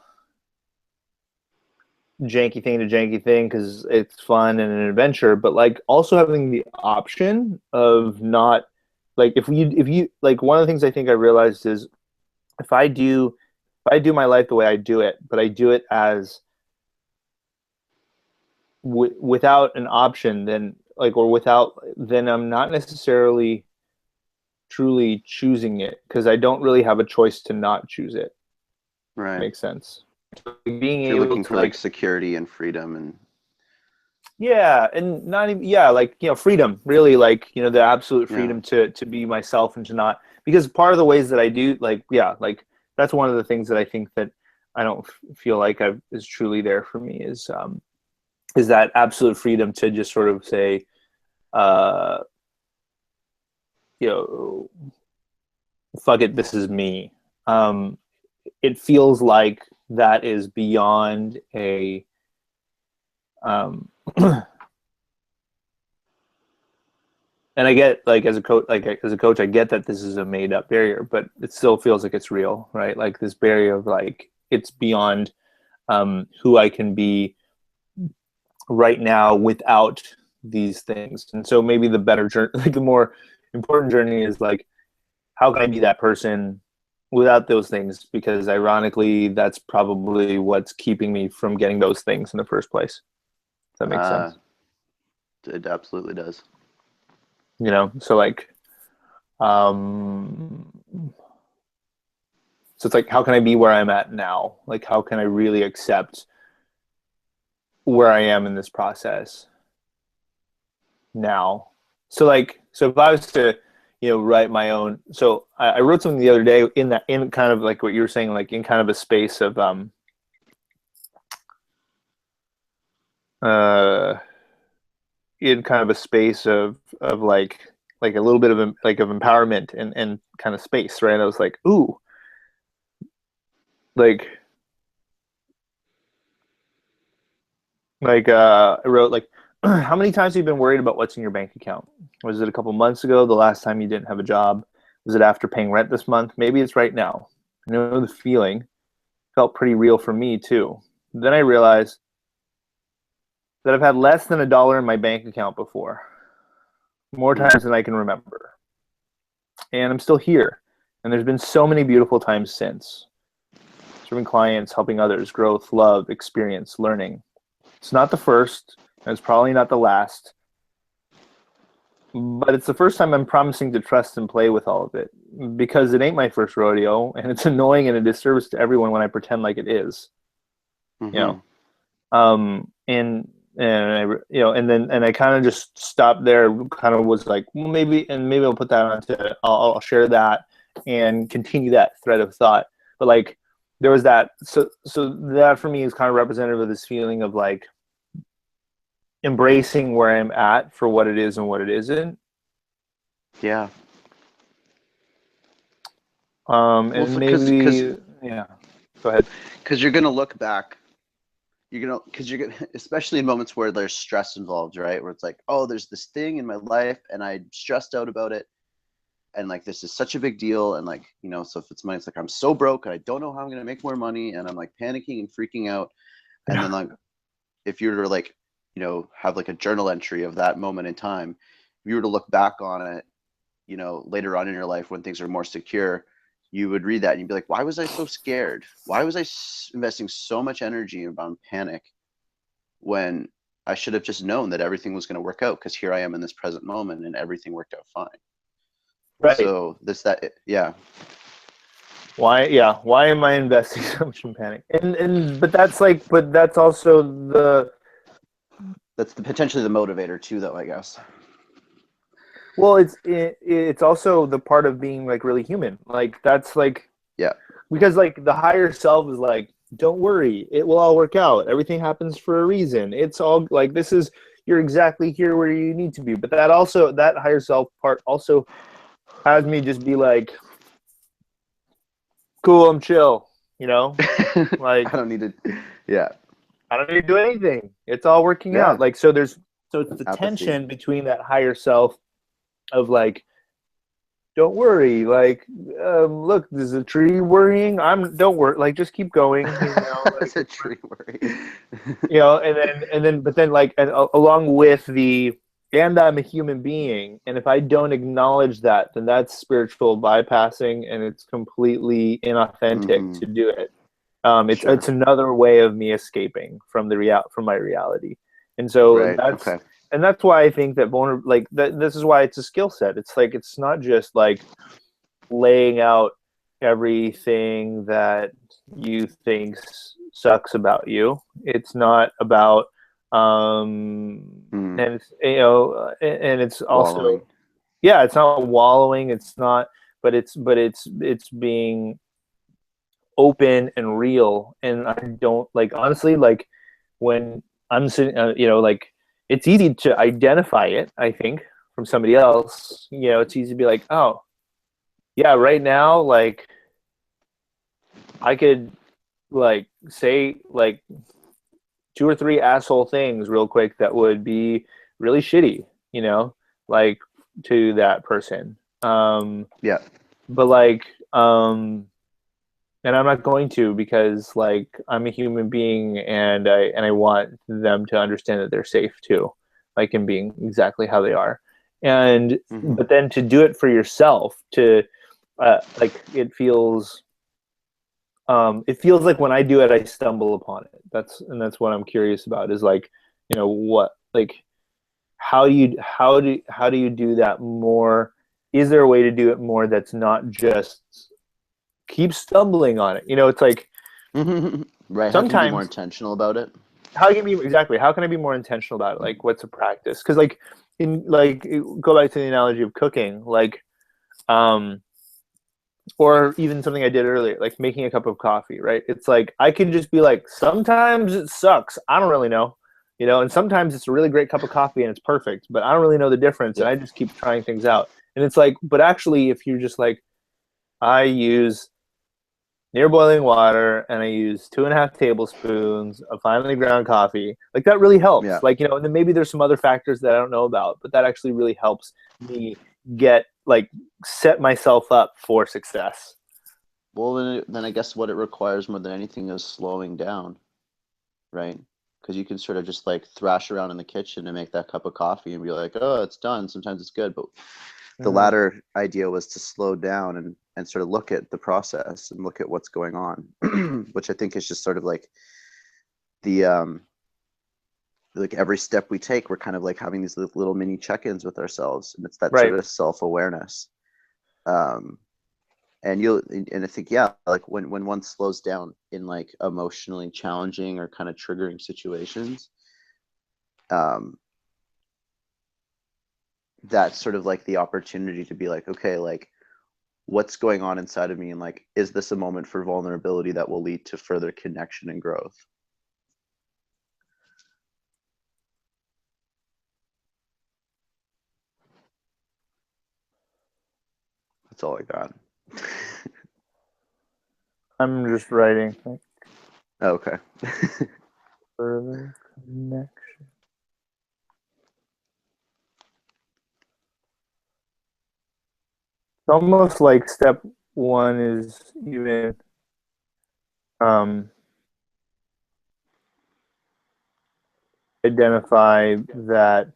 janky thing to janky thing because it's fun and an adventure, but like also having the option of not, like, if you like, one of the things I think I realized is, if I do my life the way I do it, but I do it as without an option, then then I'm not necessarily truly choosing it, because I don't really have a choice to not choose it. Right. Makes sense. Being You're able looking to for like security and freedom, and and not even, like, freedom, really, like, the absolute freedom to be myself, and to not, because part of the ways that I do, like, like, that's one of the things that I think that I don't feel like is truly there for me, is that absolute freedom to just sort of say, fuck it, this is me. It feels like that is beyond a, and I get, like, as a coach, I get that this is a made up barrier, but it still feels like it's real, right? Like, this barrier of, like, it's beyond who I can be right now without these things. And so maybe the better journey, like the more important journey, is like, how can I be that person without those things? Because ironically, that's probably what's keeping me from getting those things in the first place. Does that make sense? It absolutely does. So like, so it's like, how can I be where I'm at now? Like, how can I really accept where I am in this process now? So like, so if I was to, write my own, so I wrote something the other day in kind of like what you were saying, like in kind of a space of, in kind of a space of like a little bit of empowerment and kind of space, right? I was like, ooh, I wrote like, how many times have you been worried about what's in your bank account? Was it a couple months ago, the last time you didn't have a job? Was it after paying rent this month? Maybe it's right now. I know the feeling felt pretty real for me too. Then I realized that I've had less than $1 in my bank account before, more times than I can remember. And I'm still here. And there's been so many beautiful times since. Serving clients, helping others, growth, love, experience, learning. It's not the first, and it's probably not the last, but it's the first time I'm promising to trust and play with all of it, because it ain't my first rodeo, and it's annoying and a disservice to everyone when I pretend like it is. And I kind of just stopped there, kind of was like, well, maybe I'll put that onto, I'll share that, and continue that thread of thought. But like there was that, so that for me is kind of representative of this feeling of like embracing where I'm at for what it is and what it isn't. Yeah. And maybe, yeah, go ahead. Because you're gonna look back, because you're gonna, especially in moments where there's stress involved, right? Where it's like, oh, there's this thing in my life, and I'm stressed out about it, and like this is such a big deal, and like, so if it's money, it's like I'm so broke, and I don't know how I'm gonna make more money, and I'm like panicking and freaking out, and then like if you were to like, have like a journal entry of that moment in time, if you were to look back on it, later on in your life when things are more secure, you would read that and you'd be like, why was I so scared? Why was I investing so much energy about panic when I should have just known that everything was going to work out? Because here I am in this present moment and everything worked out fine. Right. So yeah. Why am I investing so much in panic? But that's also that's potentially the motivator too, though, I guess. Well, it's also the part of being like really human. Like that's like, yeah, because like the higher self is like, don't worry, it will all work out. Everything happens for a reason. It's all like, you're exactly here where you need to be. But that higher self part also has me just be like, cool, I'm chill, like I don't need to, yeah. I don't need to do anything. It's all working out. Like, so it's the apathy. tension between that higher self of like, don't worry, like, look, there's a tree worrying. Don't worry, like, just keep going. There's a tree worrying. But then like, along with and I'm a human being, and if I don't acknowledge that, then that's spiritual bypassing, and it's completely inauthentic to do it. It's another way of me escaping from my reality, and so that's why I think that this is why it's a skill set. It's like, it's not just like laying out everything that you think sucks about you. It's not about and it's also wallowing. Yeah, it's not wallowing. It's not, but it's being open and real. And I don't like, honestly, like when I'm sitting, like, it's easy to identify it, I think, from somebody else. It's easy to be like, oh, yeah, right now, like, I could, like, say, like, 2 or 3 asshole things real quick that would be really shitty, like, to that person. Yeah. But, like, and I'm not going to, because like I'm a human being, and I want them to understand that they're safe too, like in being exactly how they are. And but then to do it for yourself, to like, it feels like when I do it, I stumble upon it. That's what I'm curious about, is like, what, like, how do you do that more? Is there a way to do it more that's not just keep stumbling on it? It's like, right. How can you be more intentional about it? How can I be more intentional about it? Like, what's a practice? Because like, go back to the analogy of cooking, like, or even something I did earlier, like making a cup of coffee, right? It's like, I can just be like, sometimes it sucks, I don't really know, and sometimes it's a really great cup of coffee and it's perfect, but I don't really know the difference. And I just keep trying things out. And it's like, but actually, if you're just like, I use near boiling water and I use 2.5 tablespoons of finely ground coffee, like, that really helps. Like, and then maybe there's some other factors that I don't know about, but that actually really helps me set myself up for success. Well, then I guess what it requires more than anything is slowing down, right? Because you can sort of just like thrash around in the kitchen and make that cup of coffee and be like, oh, it's done. Sometimes it's good. But the latter idea was to slow down and sort of look at the process and look at what's going on, which I think is just sort of like the like every step we take, we're kind of like having these little mini check-ins with ourselves, and it's that sort of self-awareness. And I think, like when one slows down in like emotionally challenging or kind of triggering situations, that's sort of like the opportunity to be like, okay, like, what's going on inside of me, and like, is this a moment for vulnerability that will lead to further connection and growth? That's all I got. I'm just writing. Okay. Further connection. It's almost like step one is even um, identify that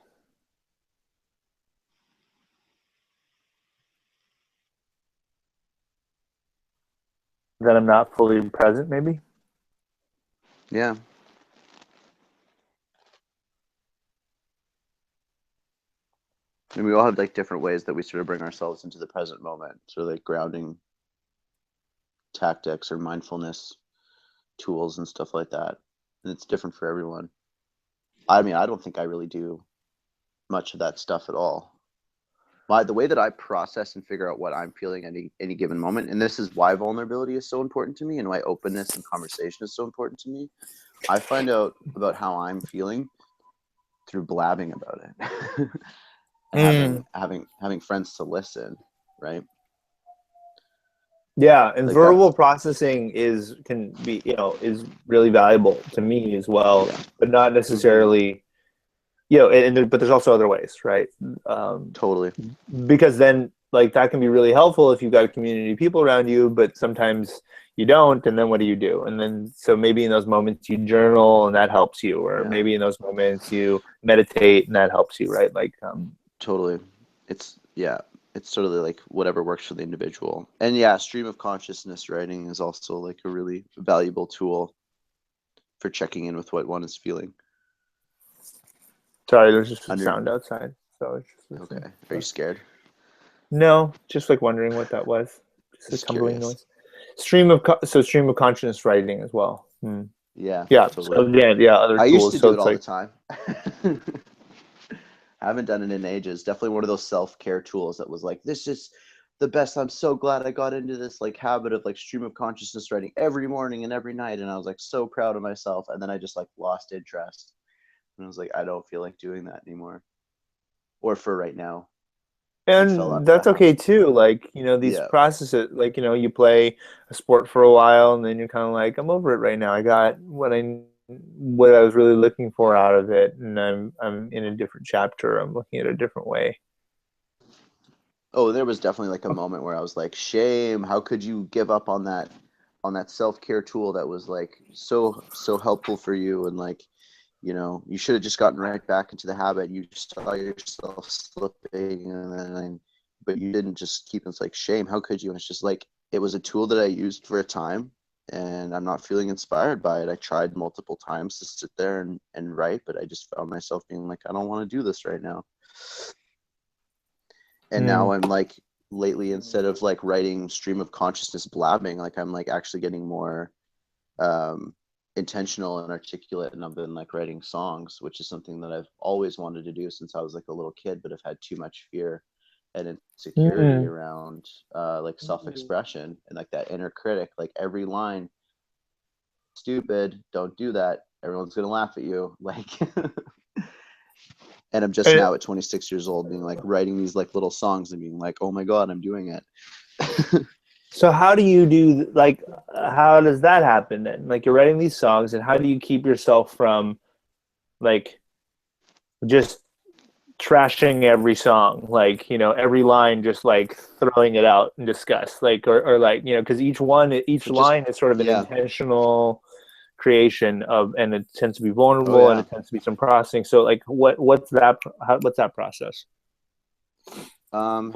I'm not fully present, maybe. Yeah. And we all have like different ways that we sort of bring ourselves into the present moment. So like grounding tactics or mindfulness tools and stuff like that. And it's different for everyone. I mean, I don't think I really do much of that stuff at all. The way that I process and figure out what I'm feeling at any given moment, and this is why vulnerability is so important to me and why openness and conversation is so important to me. I find out about how I'm feeling through blabbing about it. And having friends to listen, right? Yeah, and Like that. verbal processing can be, is really valuable to me as well, Yeah. but not necessarily, but there's also other ways, right? Totally. Because then like that can be really helpful if you've got a community of people around you, but sometimes you don't, and then what do you do? And then so maybe in those moments you journal and that helps you, or Yeah. maybe in those moments you meditate and that helps you, right? Like Totally. It's sort of like whatever works for the individual. And yeah, stream of consciousness writing is also like a really valuable tool for checking in with what one is feeling. sorry, there's just a Under sound outside, so it's just Okay. listening. Are you scared? No, just like wondering what that was. Just a Just tumbling curious. noise. Stream of consciousness writing as well. Yeah, Yeah. totally. So yeah, other I used tools. to So do it it's all the like, time. I haven't done it in ages. Definitely one of those self-care tools that was like, this is the best. I'm so glad I got into this like habit of like stream of consciousness writing every morning and every night. And I was like so proud of myself. And then I just like lost interest. And I was like, I don't feel like doing that anymore. Or for right now. And fell out and of the that's okay habit. too. Like, these Yeah. processes, like, you play a sport for a while and then you're kind of like, I'm over it right now. I got what I was really looking for out of it, and I'm in a different chapter. I'm looking at a different way. Oh, there was definitely like a moment where I was like, shame, how could you give up on that self-care tool that was like so helpful for you, and like, you should have just gotten right back into the habit. You saw yourself slipping, but you didn't just keep. It's like, shame, how could you? And it's just like, it was a tool that I used for a time, and I'm not feeling inspired by it. I tried multiple times to sit there and write, but I just found myself being like, I don't want to do this right now. And now Mm. I'm like, lately, instead of like writing stream of consciousness blabbing, like I'm like actually getting more um intentional and articulate, and I've been like writing songs, which is something that I've always wanted to do since I was like a little kid, but have had too much fear and insecurity Mm. around like self-expression, and like that inner critic, like every line, stupid, don't do that, everyone's gonna laugh at you, like. And I'm just And now at 26 years old being like writing these like little songs and being like, oh my god, I'm doing it. so how do you do, like, how does that happen then? Like, you're writing these songs, and how do you keep yourself from like just trashing every song, like, every line, just like throwing it out in disgust, like, or like, because each But just, line is sort of an yeah. intentional creation of, and it tends to be Oh vulnerable, and yeah. it tends to be some processing. So like, what's that process? um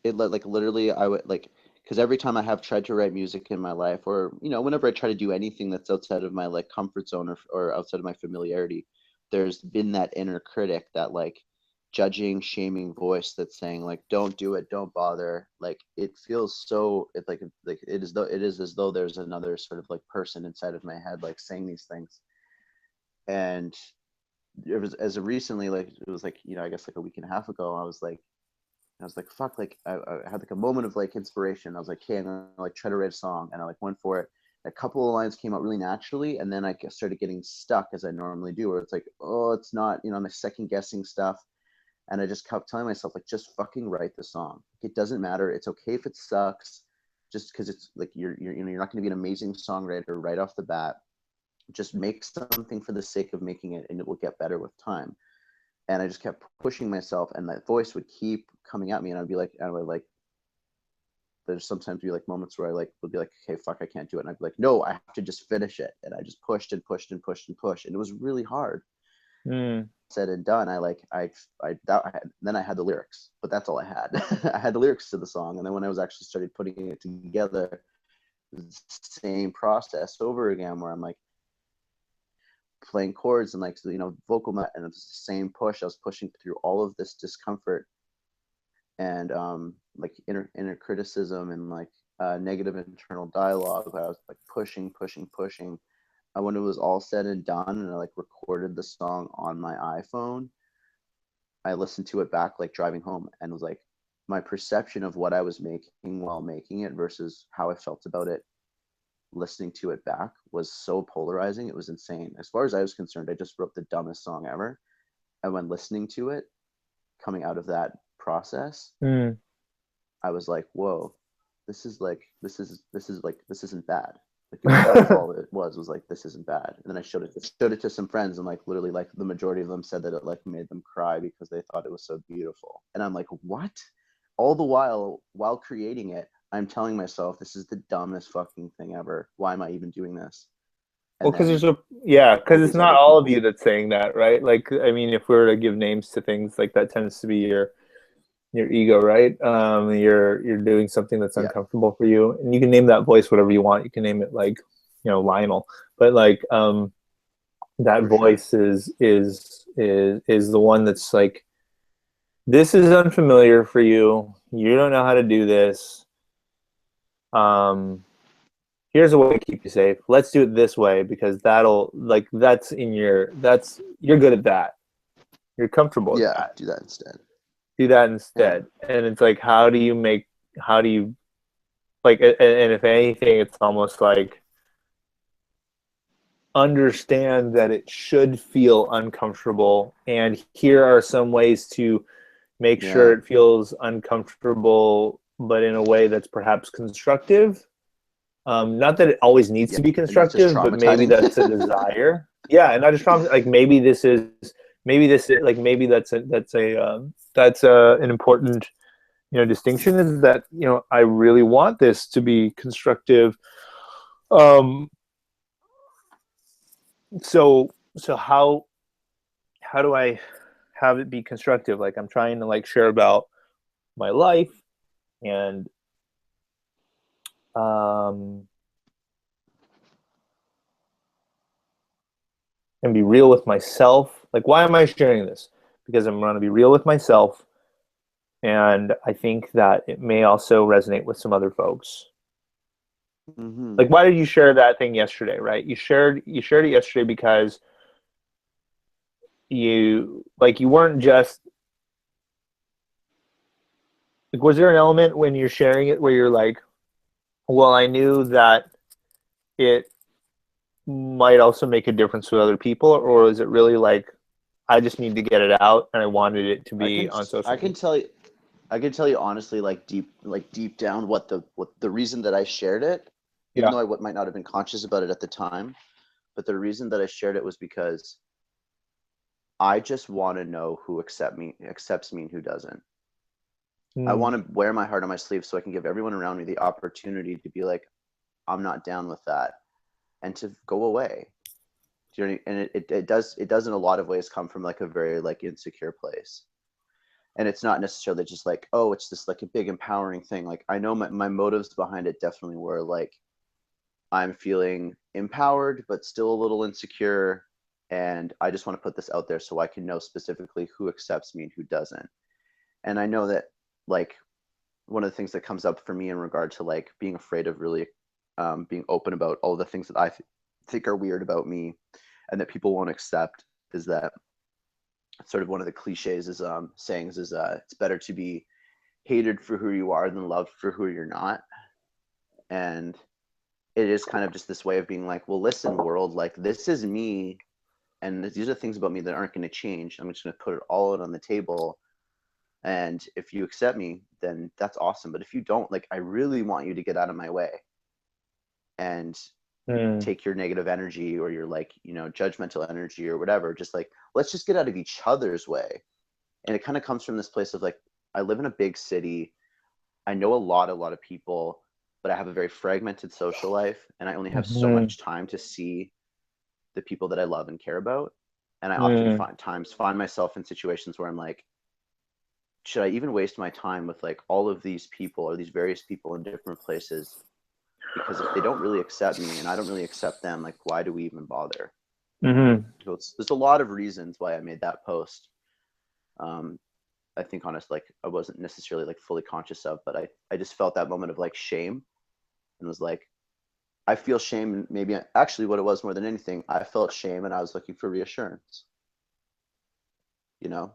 it like literally I would like, because every time I have tried to write music in my life, or whenever I try to do anything that's outside of my like comfort zone, or outside of my familiarity, there's been that inner critic, that like judging, shaming voice that's saying like, don't do it, don't bother. Like it feels so, it like it is as though there's another sort of like person inside of my head like saying these things. And it was as of recently, like it was like, I guess like a week and a half ago, I was like, I was like, fuck, like I had like a moment of like inspiration. I was like, hey, I'm gonna like try to write a song, and I like went for it. A couple of lines came out really naturally, and then I started getting stuck as I normally do, where it's like, oh, it's not, I'm second guessing stuff, and I just kept telling myself like, just fucking write the song. It doesn't matter. It's okay if it sucks, just because it's like you're not going to be an amazing songwriter right off the bat. Just make something for the sake of making it, and it will get better with time. And I just kept pushing myself, and that voice would keep coming at me, and I'd be like, there's sometimes be like moments where I like would be like, okay, fuck, I can't do it, and I'd be like, no, I have to just finish it, and I just pushed and pushed and pushed and pushed, and it was really hard. Said and done, then I had the lyrics, but that's all I had. I had the lyrics to the song, and then when I was actually started putting it together, the same process over again, where I'm like playing chords and like vocal mat, and it's the same push. I was pushing through all of this discomfort and like inner criticism and like negative internal dialogue. I was like pushing. When it was all said and done, and I like recorded the song on my iPhone, I listened to it back like driving home, and was like, my perception of what I was making while making it versus how I felt about it listening to it back was so polarizing. It was insane. As far as I was concerned, I just wrote the dumbest song ever. And when listening to it, coming out of that process, I was like, whoa, this isn't bad. Like that's all it was like, this isn't bad. And then I showed it to some friends, and like literally like the majority of them said that it like made them cry because they thought it was so beautiful. And I'm like, what? All the while creating it, I'm telling myself this is the dumbest fucking thing ever. Why am I even doing this? Well, because because it's not all of you that's saying that, right? Like, I mean, if we were to give names to things, like that tends to be your ego, right? You're doing something that's uncomfortable for you, and you can name that voice whatever you want. You can name it like, Lionel, but like that voice is the one that's like, this is unfamiliar for you. You don't know how to do this. Here's a way to keep you safe. Let's do it this way, because you're good at that. You're comfortable with that. Do that instead. And it's like, how do you like, and if anything, it's almost like, understand that it should feel uncomfortable, and here are some ways to make sure it feels uncomfortable, but in a way that's perhaps constructive. Not that it always needs to be constructive, but maybe that's a desire. And not just trauma. Like maybe that's an important distinction, is that I really want this to be constructive. So how do I have it be constructive? Like, I'm trying to like share about my life, and be real with myself. Like, why am I sharing this? Because I'm going to be real with myself, and I think that it may also resonate with some other folks. Like, why did you share that thing yesterday, right? You shared it yesterday because you weren't just like, was there an element when you're sharing it where you're like, well, I knew that it might also make a difference with other people, or is it really like, I just need to get it out, and I wanted it to be on social media? I can tell you honestly, like deep down, what the reason that I shared it, even though I might not have been conscious about it at the time, but the reason that I shared it was because I just want to know who accepts me and who doesn't. I want to wear my heart on my sleeve so I can give everyone around me the opportunity to be like, I'm not down with that, and to go away. Do you know what I mean? And it does in a lot of ways come from like a very like insecure place. And it's not necessarily just like, oh, it's just like a big empowering thing. Like, I know my motives behind it definitely were like, I'm feeling empowered, but still a little insecure. And I just want to put this out there so I can know specifically who accepts me and who doesn't. And I know that like one of the things that comes up for me in regard to like being afraid of really being open about all the things that I think are weird about me and that people won't accept is that sort of one of the cliches is sayings is it's better to be hated for who you are than loved for who you're not. And it is kind of just this way of being like, well, listen, world, like this is me, and these are things about me that aren't going to change. I'm just going to put it all out on the table. And if you accept me, then that's awesome. But if you don't, like, I really want you to get out of my way and take your negative energy or your, like, you know, judgmental energy or whatever. Just like, let's just get out of each other's way. And it kind of comes from this place of like, I live in a big city. I know a lot of people, but I have a very fragmented social life, and I only have so much time to see the people that I love and care about. And I often find myself in situations where I'm like, should I even waste my time with like all of these people or these various people in different places? Because if they don't really accept me and I don't really accept them, like, why do we even bother? So there's a lot of reasons why I made that post. I think honestly, like, I wasn't necessarily like fully conscious of, but I just felt that moment of like shame, and was like, I feel shame. And maybe actually what it was more than anything, I felt shame and I was looking for reassurance. You know,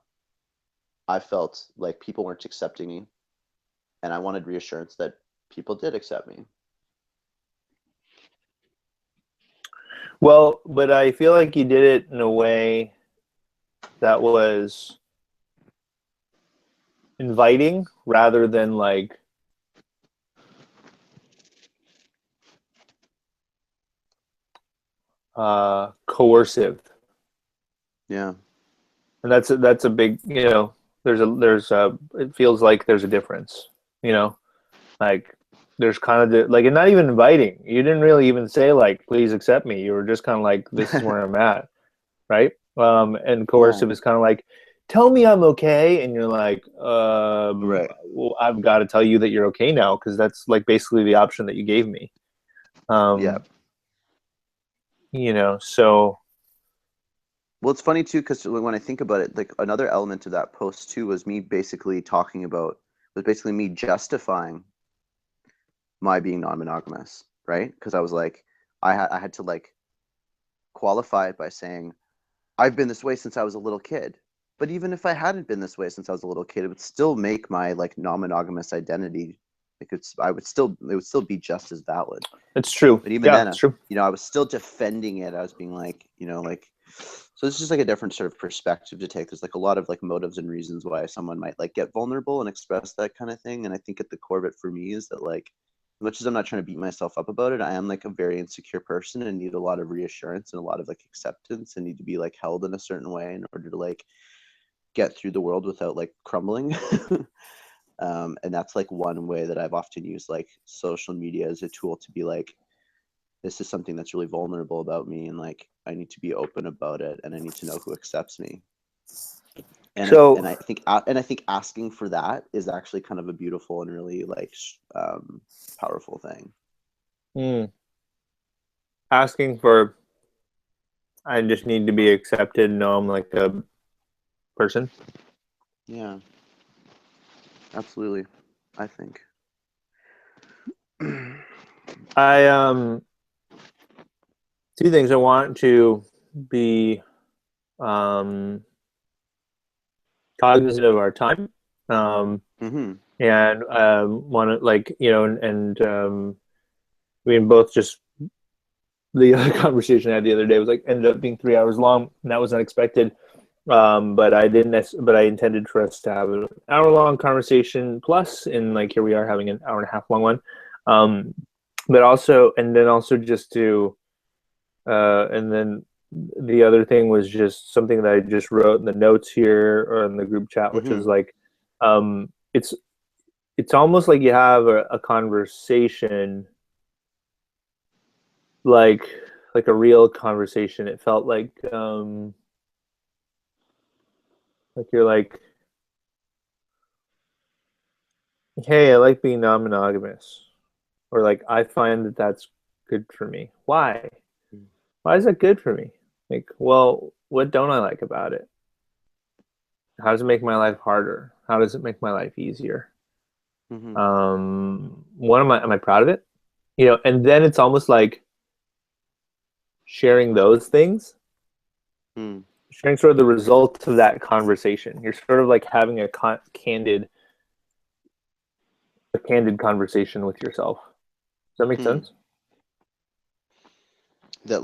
I felt like people weren't accepting me, and I wanted reassurance that people did accept me. Well, but I feel like you did it in a way that was inviting rather than like coercive. Yeah. And that's a big, you know, it feels like there's a difference, you know, like there's kind of like, and not even inviting. You didn't really even say like, please accept me. You were just kind of like, this is where I'm at. Right. And coercive is kind of like, tell me I'm okay. And you're like, Right. well, I've got to tell you that you're okay now. Cause that's like basically the option that you gave me. Yeah. You know, so. Well, it's funny too, because when I think about it, like another element of that post too was me basically me justifying my being non-monogamous, right? Because I was like, I had to like qualify it by saying, I've been this way since I was a little kid. But even if I hadn't been this way since I was a little kid, it would still make my like non-monogamous identity. It would still be just as valid. It's true. But even then, it's true. You know, I was still defending it. I was being like, you know, like, so it's just like a different sort of perspective to take. There's like a lot of like motives and reasons why someone might like get vulnerable and express that kind of thing. And I think at the core of it for me is that like, as much as I'm not trying to beat myself up about it, I am like a very insecure person and need a lot of reassurance and a lot of like acceptance and need to be like held in a certain way in order to like get through the world without like crumbling. And that's like one way that I've often used like social media as a tool to be like, this is something that's really vulnerable about me, and like I need to be open about it, and I need to know who accepts me. And so, I think asking for that is actually kind of a beautiful and really like powerful thing. Asking for, I just need to be accepted. No, I'm like a person. Yeah, absolutely. I think. Two things. I want to be cognizant of our time, and want to like, you know, and we both just, the other conversation I had the other day was like ended up being 3 hours long, and that was unexpected. But I didn't. But I intended for us to have an hour-long conversation plus, and like here we are having an hour-and-a-half long one. But also, and then also just to, and then the other thing was just something that I just wrote in the notes here or in the group chat, which is like, it's almost like you have a conversation, like a real conversation. It felt like you're like, hey, I like being non-monogamous, or like I find that that's good for me. Why is that good for me? Like, well, what don't I like about it? How does it make my life harder? How does it make my life easier? What am I proud of it? You know, and then it's almost like sharing those things, sharing sort of the results of that conversation. You're sort of like having a candid a candid conversation with yourself. Does that make sense? That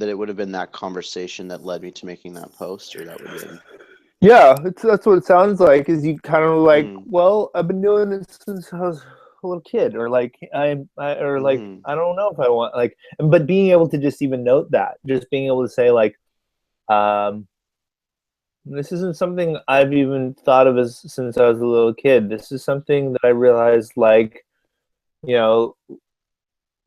it would have been that conversation that led me to making that post, or that would have been. Yeah, that's what it sounds like. Is you kind of like, Mm. well, I've been doing this since I was a little kid, or like I don't know if I want like, but being able to just even note that, just being able to say like, um, this isn't something I've even thought of as since I was a little kid. This is something that I realized like, you know,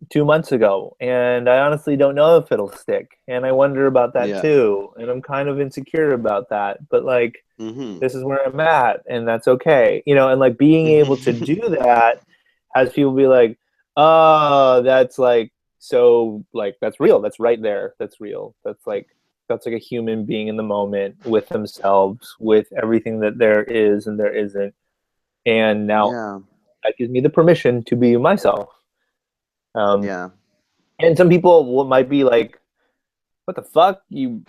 2 months ago, and I honestly don't know if it'll stick, and I wonder about that Yeah. too, and I'm kind of insecure about that, but like Mm-hmm. this is where I'm at, and that's okay, and like being able to do that has people be like, oh, that's like, so like that's real, that's right there, that's real, that's like a human being in the moment with themselves, with everything that there is and there isn't, and now Yeah. that gives me the permission to be myself. um, Yeah. and some people might be like, "What the fuck? You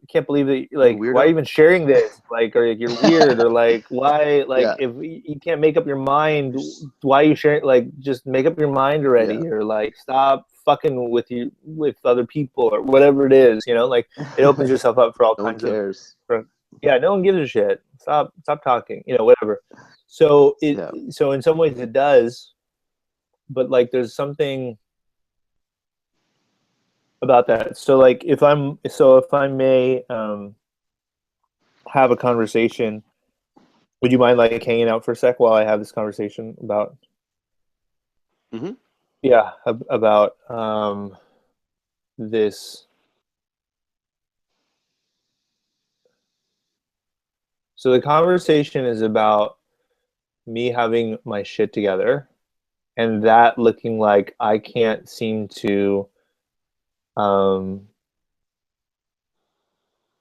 can't believe that? You Like, why are you weirdo. even sharing this? Like, or like, you're weird, or like, why? Like, Yeah. if you can't make up your mind, why are you sharing? Like, just make up your mind Yeah. already, or like, stop fucking with other people, or whatever it is. Like it opens yourself up for all No one kinds of, cares. yeah, no one gives a shit. Stop talking. Whatever. So Yeah. so in some ways it does, but like, there's something about that. So like, if I may have a conversation, would you mind like hanging out for a sec while I have this conversation about, Mm-hmm. yeah, about this. So the conversation is about me having my shit together, and that looking like I can't seem to um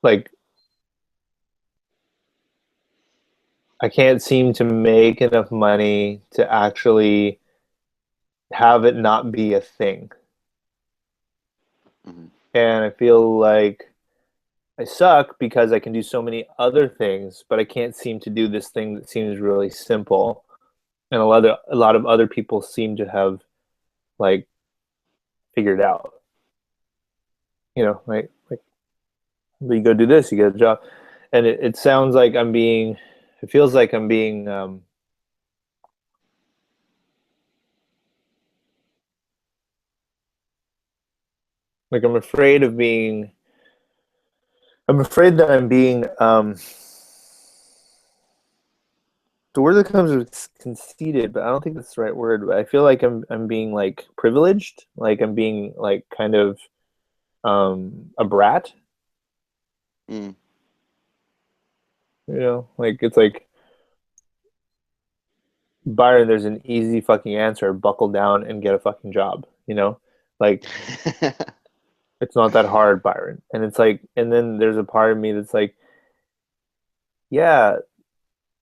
like I can't seem to make enough money to actually have it not be a thing. Mm-hmm. And I feel like I suck because I can do so many other things, but I can't seem to do this thing that seems really simple. And a lot of other people seem to have like figured out. Like you go do this, you get a job. And it sounds like it feels like I'm being like I'm afraid that I'm being the word that comes is conceited, but I don't think that's the right word. But I feel like I'm being like privileged, like I'm being like kind of a brat. Mm. Like it's like, Byron, there's an easy fucking answer. Buckle down and get a fucking job. Like it's not that hard, Byron. And it's like, and then there's a part of me that's like, yeah,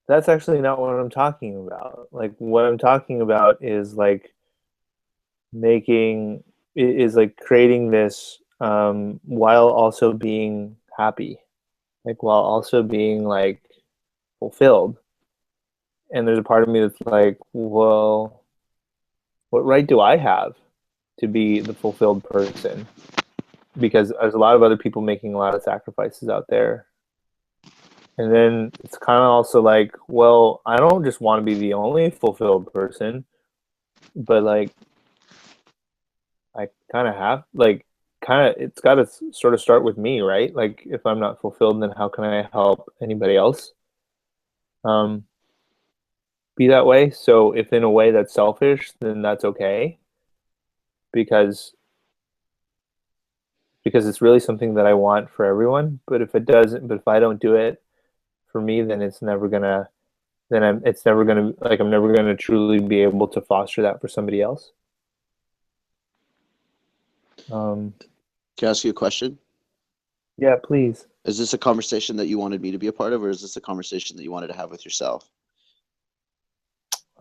that's actually not what I'm talking about. Like what I'm talking about is like making is like creating this while also being happy, like while also being like fulfilled. And there's a part of me that's like, well, what right do I have to be the fulfilled person? Because there's a lot of other people making a lot of sacrifices out there. And then it's kind of also like, well, I don't just want to be the only fulfilled person, but like I kind of have like kind of it's got to sort of start with me, right? Like if I'm not fulfilled, then how can I help anybody else um be that way? So if in a way that's selfish, then that's okay, because it's really something that I want for everyone. But if I don't do it for me, then it's never gonna, like, I'm never gonna truly be able to foster that for somebody else. Um, Can I ask you a question? yeah, please. Is this a conversation that you wanted me to be a part of, or is this a conversation that you wanted to have with yourself?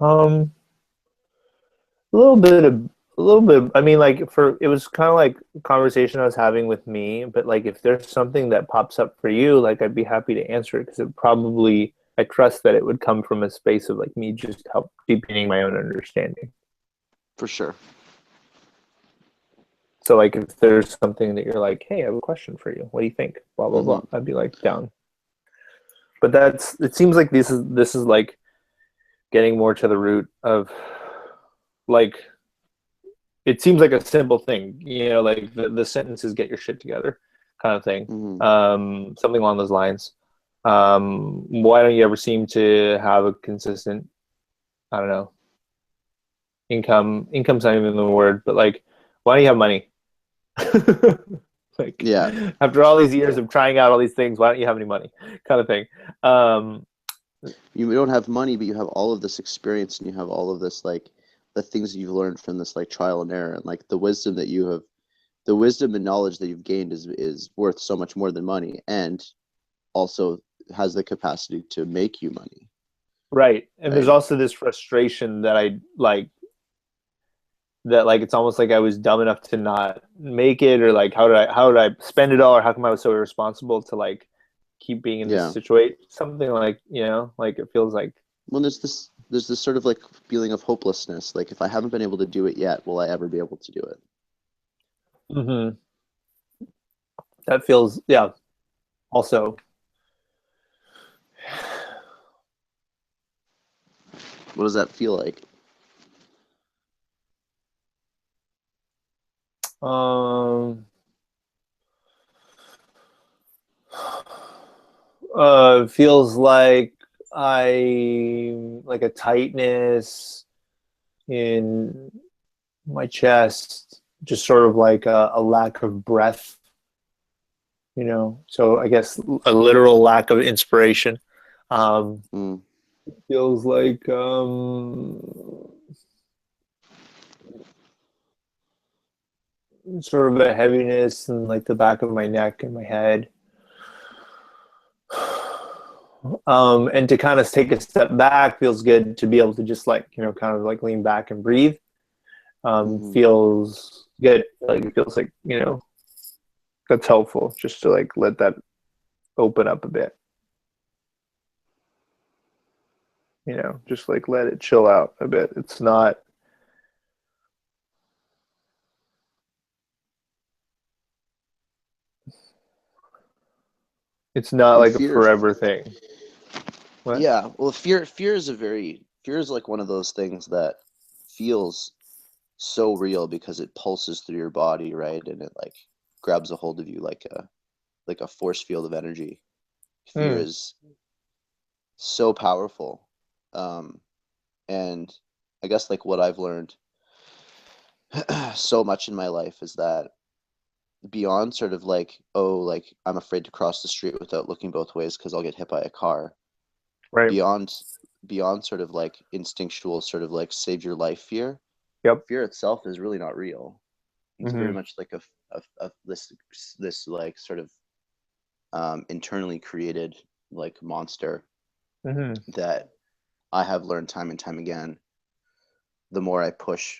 Um, a little bit of a little bit. I mean, like, it was kind of like a conversation I was having with me, but like if there's something that pops up for you, like I'd be happy to answer it because it probably I trust that it would come from a space of like me just help deepening my own understanding. For sure. So like if there's something that you're like, hey, I have a question for you. What do you think? Blah blah blah. Mm-hmm. I'd be like down. But it seems like this is like getting more to the root of like it seems like a simple thing, like the sentence is get your shit together kind of thing. Mm-hmm. Something along those lines. Why don't you ever seem to have a consistent, I don't know, income's not even the word, but like why don't you have money? Like Yeah. after all these years of trying out all these things, why don't you have any money? Kind of thing. You don't have money, but you have all of this experience, and you have all of this, like, the things that you've learned from this, like, trial and error, and like the wisdom that you have, the wisdom and knowledge that you've gained is worth so much more than money, and also has the capacity to make you money. Right. And there's Right. also this frustration that I like that like it's almost like I was dumb enough to not make it, or like how did I spend it all, or how come I was so irresponsible to like keep being in this Yeah. situation, something like like it feels like Well, there's this sort of like feeling of hopelessness. Like, if I haven't been able to do it yet, will I ever be able to do it? mm-hmm. That feels also What does that feel like? um feels like I like a tightness in my chest, just sort of like a lack of breath, so I guess a literal lack of inspiration. Mm. Feels like sort of a heaviness in like the back of my neck and my head. And to kind of take a step back feels good, to be able to just like kind of like lean back and breathe. Mm-hmm. Feels good, like it feels like that's helpful, just to like let that open up a bit, just like let it chill out a bit. It's not And like a fear, forever thing. What? yeah. Well, fear is like one of those things that feels so real because it pulses through your body, right? And it like grabs a hold of you like a force field of energy. Fear Mm. is so powerful. Um, and I guess like what I've learned so much in my life is that beyond sort of like, oh, like I'm afraid to cross the street without looking both ways because I'll get hit by a car. Right. Beyond beyond sort of like instinctual sort of like save your life fear, Yep. fear itself is really not real. It's very Mm-hmm. much like a this like sort of internally created like monster Mm-hmm. that I have learned time and time again. The more I push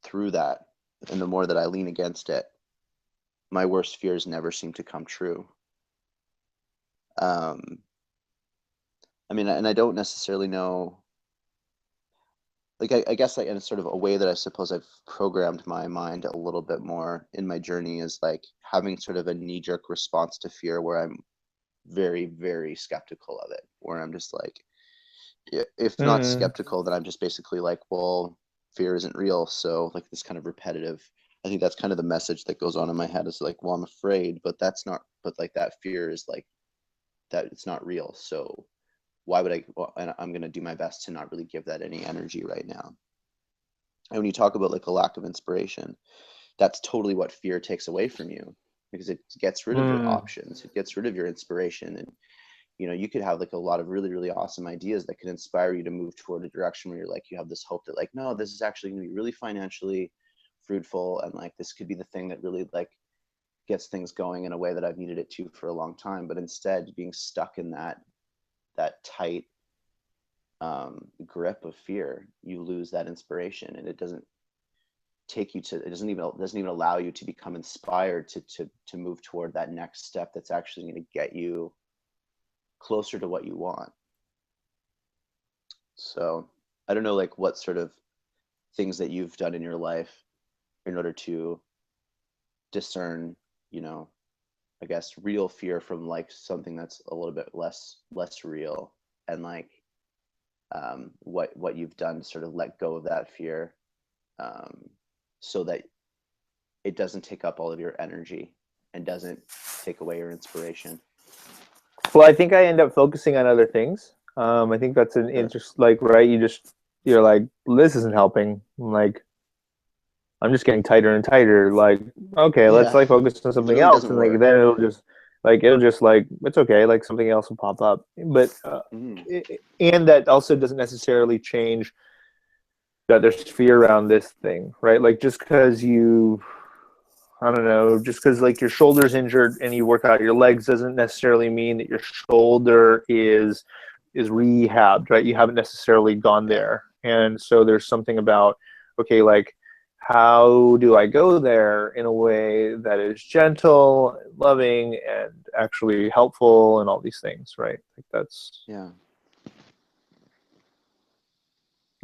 through that, and the more that I lean against it, my worst fears never seem to come true. Um, I mean, and I don't necessarily know. Like, I guess, like, in sort of a way that I suppose I've programmed my mind a little bit more in my journey is like having sort of a knee-jerk response to fear, where I'm very, very skeptical of it. Where I'm just like, if not Mm-hmm. skeptical, then I'm just basically like, well, fear isn't real. So like this kind of repetitive. I think that's kind of the message that goes on in my head is like, well, I'm afraid, but that's not. But like that fear is like that it's not real. So why would I? Well, and I'm gonna do my best to not really give that any energy right now. And when you talk about like a lack of inspiration, that's totally what fear takes away from you, because it gets rid of your Mm-hmm. options. It gets rid of your inspiration, and you could have like a lot of really, really awesome ideas that could inspire you to move toward a direction where you're like, you have this hope that like, no, this is actually going to be really financially fruitful, and like this could be the thing that really like gets things going in a way that I've needed it to for a long time. But instead, being stuck in that tight grip of fear, you lose that inspiration, and it doesn't take you to, it doesn't even allow you to become inspired to move toward that next step that's actually going to get you closer to what you want. So I don't know, like what sort of things that you've done in your life in order to discern, you know, I guess real fear from like something that's a little bit less real, and like what you've done to sort of let go of that fear, so that it doesn't take up all of your energy and doesn't take away your inspiration. Well, I think I end up focusing on other things. I think that's an Sure. interest, like, right? You're like, this isn't helping. Like, I'm just getting tighter and tighter. Like, okay, let's Yeah, like focus on something literally else, doesn't and like work. then it'll just like it's okay. Like something else will pop up, but Mm, and that also doesn't necessarily change that there's fear around this thing, right? Like just because I don't know, just because like your shoulder's injured and you work out your legs doesn't necessarily mean that your shoulder is rehabbed, right? You haven't necessarily gone yeah. there. And so there's something about, okay, like how do I go there in a way that is gentle, loving, and actually helpful and all these things, right? Like Yeah.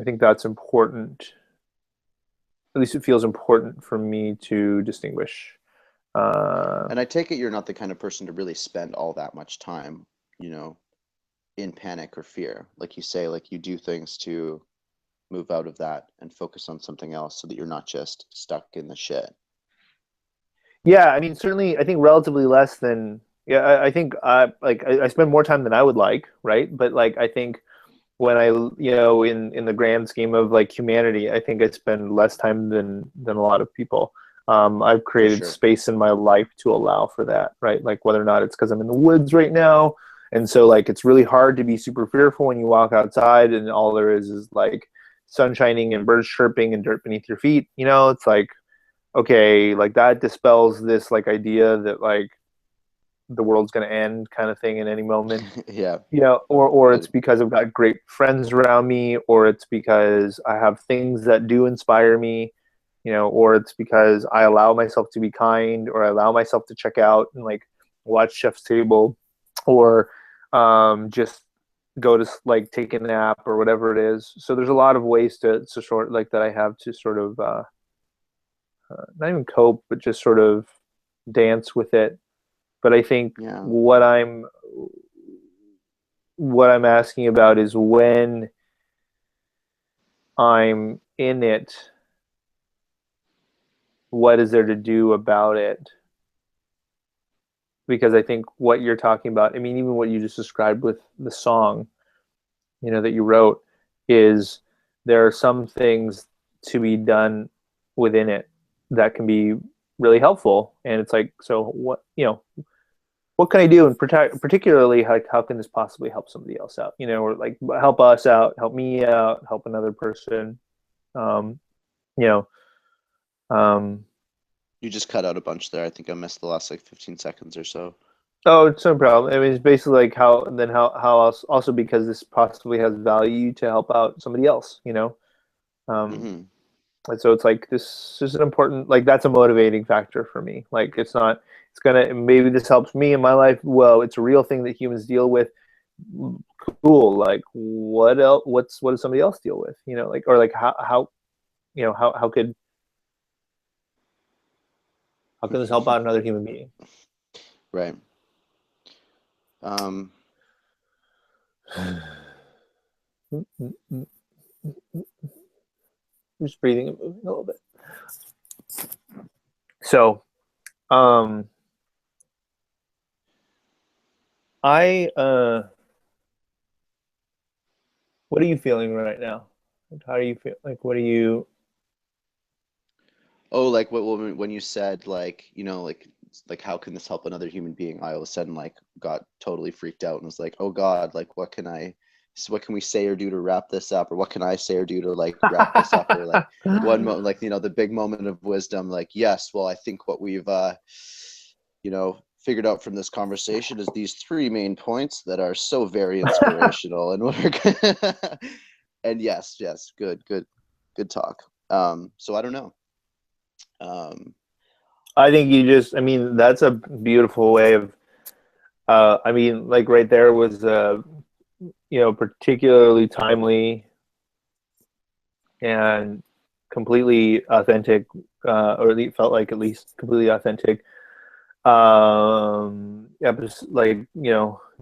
I think that's important. At least it feels important for me to distinguish. Uh, And I take it you're not the kind of person to really spend all that much time, you know, in panic or fear. Like you say, like you do things to move out of that and focus on something else so that you're not just stuck in the shit. Yeah, I mean, certainly, I think relatively less than. Yeah, I think I spend more time than I would like, right? But like, I think when in the grand scheme of like humanity, I think I spend less time than a lot of people. I've For created sure. space in my life to allow for that, right? Like whether or not it's because I'm in the woods right now, and so like it's really hard to be super fearful when you walk outside and all there is like sun shining and birds chirping and dirt beneath your feet. You know, it's like okay, like that dispels this like idea that like the world's going to end kind of thing in any moment. Yeah. You know, or it's Good. because I've got great friends around me, or it's because I have things that do inspire me, you know, or it's because I allow myself to be kind, or I allow myself to check out and like watch Chef's Table, or just go to like take a nap or whatever it is. So there's a lot of ways to sort like that I have to sort of not even cope, but just sort of dance with it. But I think Yeah. what I'm asking about is when I'm in it, what is there to do about it? Because I think what you're talking about, I mean, even what you just described with the song, you know, that you wrote, is there are some things to be done within it that can be really helpful. And it's like, so what, you know, what can I do? And particularly, like, how can this possibly help somebody else out? You know, or like help us out, help me out, help another person. Um, you know, um, You just cut out a bunch there. I think I missed the last like 15 seconds or so. oh, it's no problem. I mean, it's basically like how else? Also, because this possibly has value to help out somebody else. You know, um, Hmm. and so it's like this is an important like that's a motivating factor for me. Like it's not. It's gonna maybe this helps me in my life. Well, it's a real thing that humans deal with. Cool. Like what else? What does somebody else deal with? You know, like or like how you know how can this help out another human being? Right. Um, Just breathing and moving a little bit. So, um, I what are you feeling right now? Like, how do you feel? Like, what are you? oh, like what when you said like, you know, like how can this help another human being? I all of a sudden like got totally freaked out and was like, oh God, like what can we say or do to wrap this up? Or what can I say or do to like wrap this up? Or like one moment, like, you know, the big moment of wisdom, like, yes, well, I think what we've you know, figured out from this conversation is these three main points that are so very inspirational and we're and yes, good talk. So I don't know. Um, I think you just. I mean, that's a beautiful way of. I mean, like right there was, you know, particularly timely. and completely authentic, or at least felt like at least completely authentic. Like,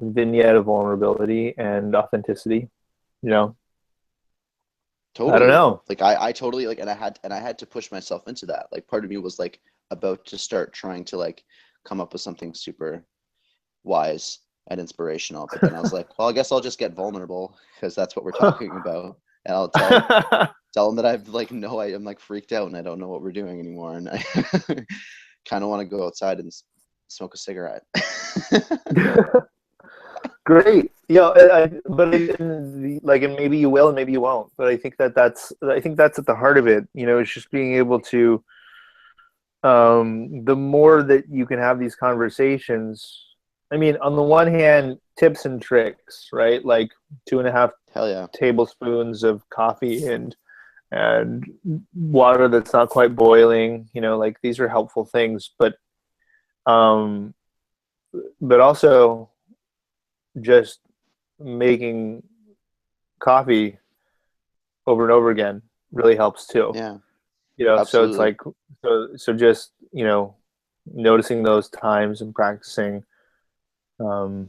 vignette of vulnerability and authenticity. You know, I don't Totally. know. Like I totally like, and I had to push myself into that. Like part of me was like about to start trying to like come up with something super wise and inspirational, but then I was like, well, I guess I'll just get vulnerable because that's what we're talking about, and I'll tell them that I've like no, I am like freaked out and I don't know what we're doing anymore, and I kind of want to go outside and smoke a cigarette. Great. But like, and maybe you will, and maybe you won't. But I think that's at the heart of it. It's just being able to, the more that you can have these conversations. I mean, on the one hand, tips and tricks, right? Like 2.5 Hell yeah. tablespoons of coffee and water that's not quite boiling. Like, these are helpful things, um, but also just making coffee over and over again really helps too. Yeah, So it's absolutely. like, so just, noticing those times and practicing. um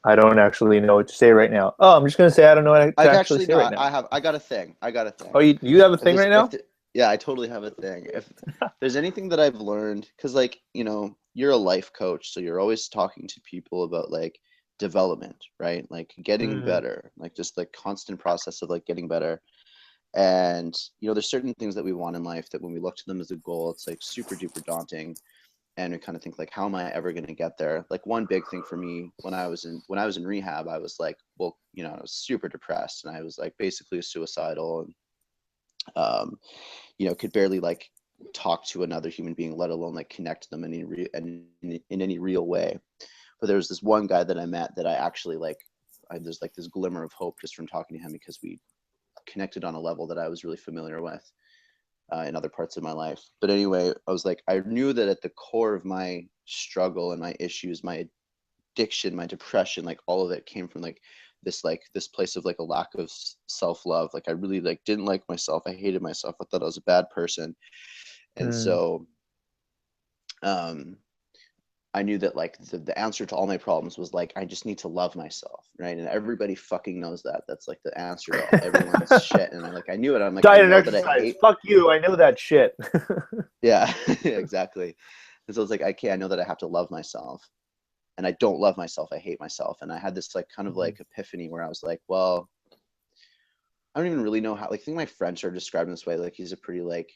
I don't actually know what to say right now. Oh, I'm just gonna say I don't know what to I've actually actually say no, right now. I got a thing. I got a Oh, thing. you have a If thing there's right if now? the, Yeah, I totally have a thing. If there's anything that I've learned, because like, you're a life coach, so you're always talking to people about like development, right? Like getting Mm, better, like just like constant process of like getting better. And there's certain things that we want in life that when we look to them as a goal, it's like super duper daunting. And we kind of think like, how am I ever going to get there? Like one big thing for me when I was in rehab, I was like, well, I was super depressed and I was like basically suicidal, and could barely like talk to another human being, let alone like connect to them in any real way. But there was this one guy that I met that I actually like. There's like this glimmer of hope just from talking to him because we connected on a level that I was really familiar with in other parts of my life. But anyway, I was like, I knew that at the core of my struggle and my issues, my addiction, my depression, like all of it came from this place of like a lack of self-love. Like I really like didn't like myself. I hated myself. I thought I was a bad person. And mm. so um I knew that like the answer to all my problems was like I just need to love myself, right? And everybody fucking knows that. That's like the answer to everyone's shit. And I knew it. I'm like, I Diet and know that I exercise. hate. Fuck you. I know that shit. Yeah, yeah, exactly. And so it's like, okay, I know that I have to love myself, and I don't love myself. I hate myself. And I had this like kind of like epiphany where I was like, well, I don't even really know how. Like, I think my friend started describing this way. Like, he's a pretty like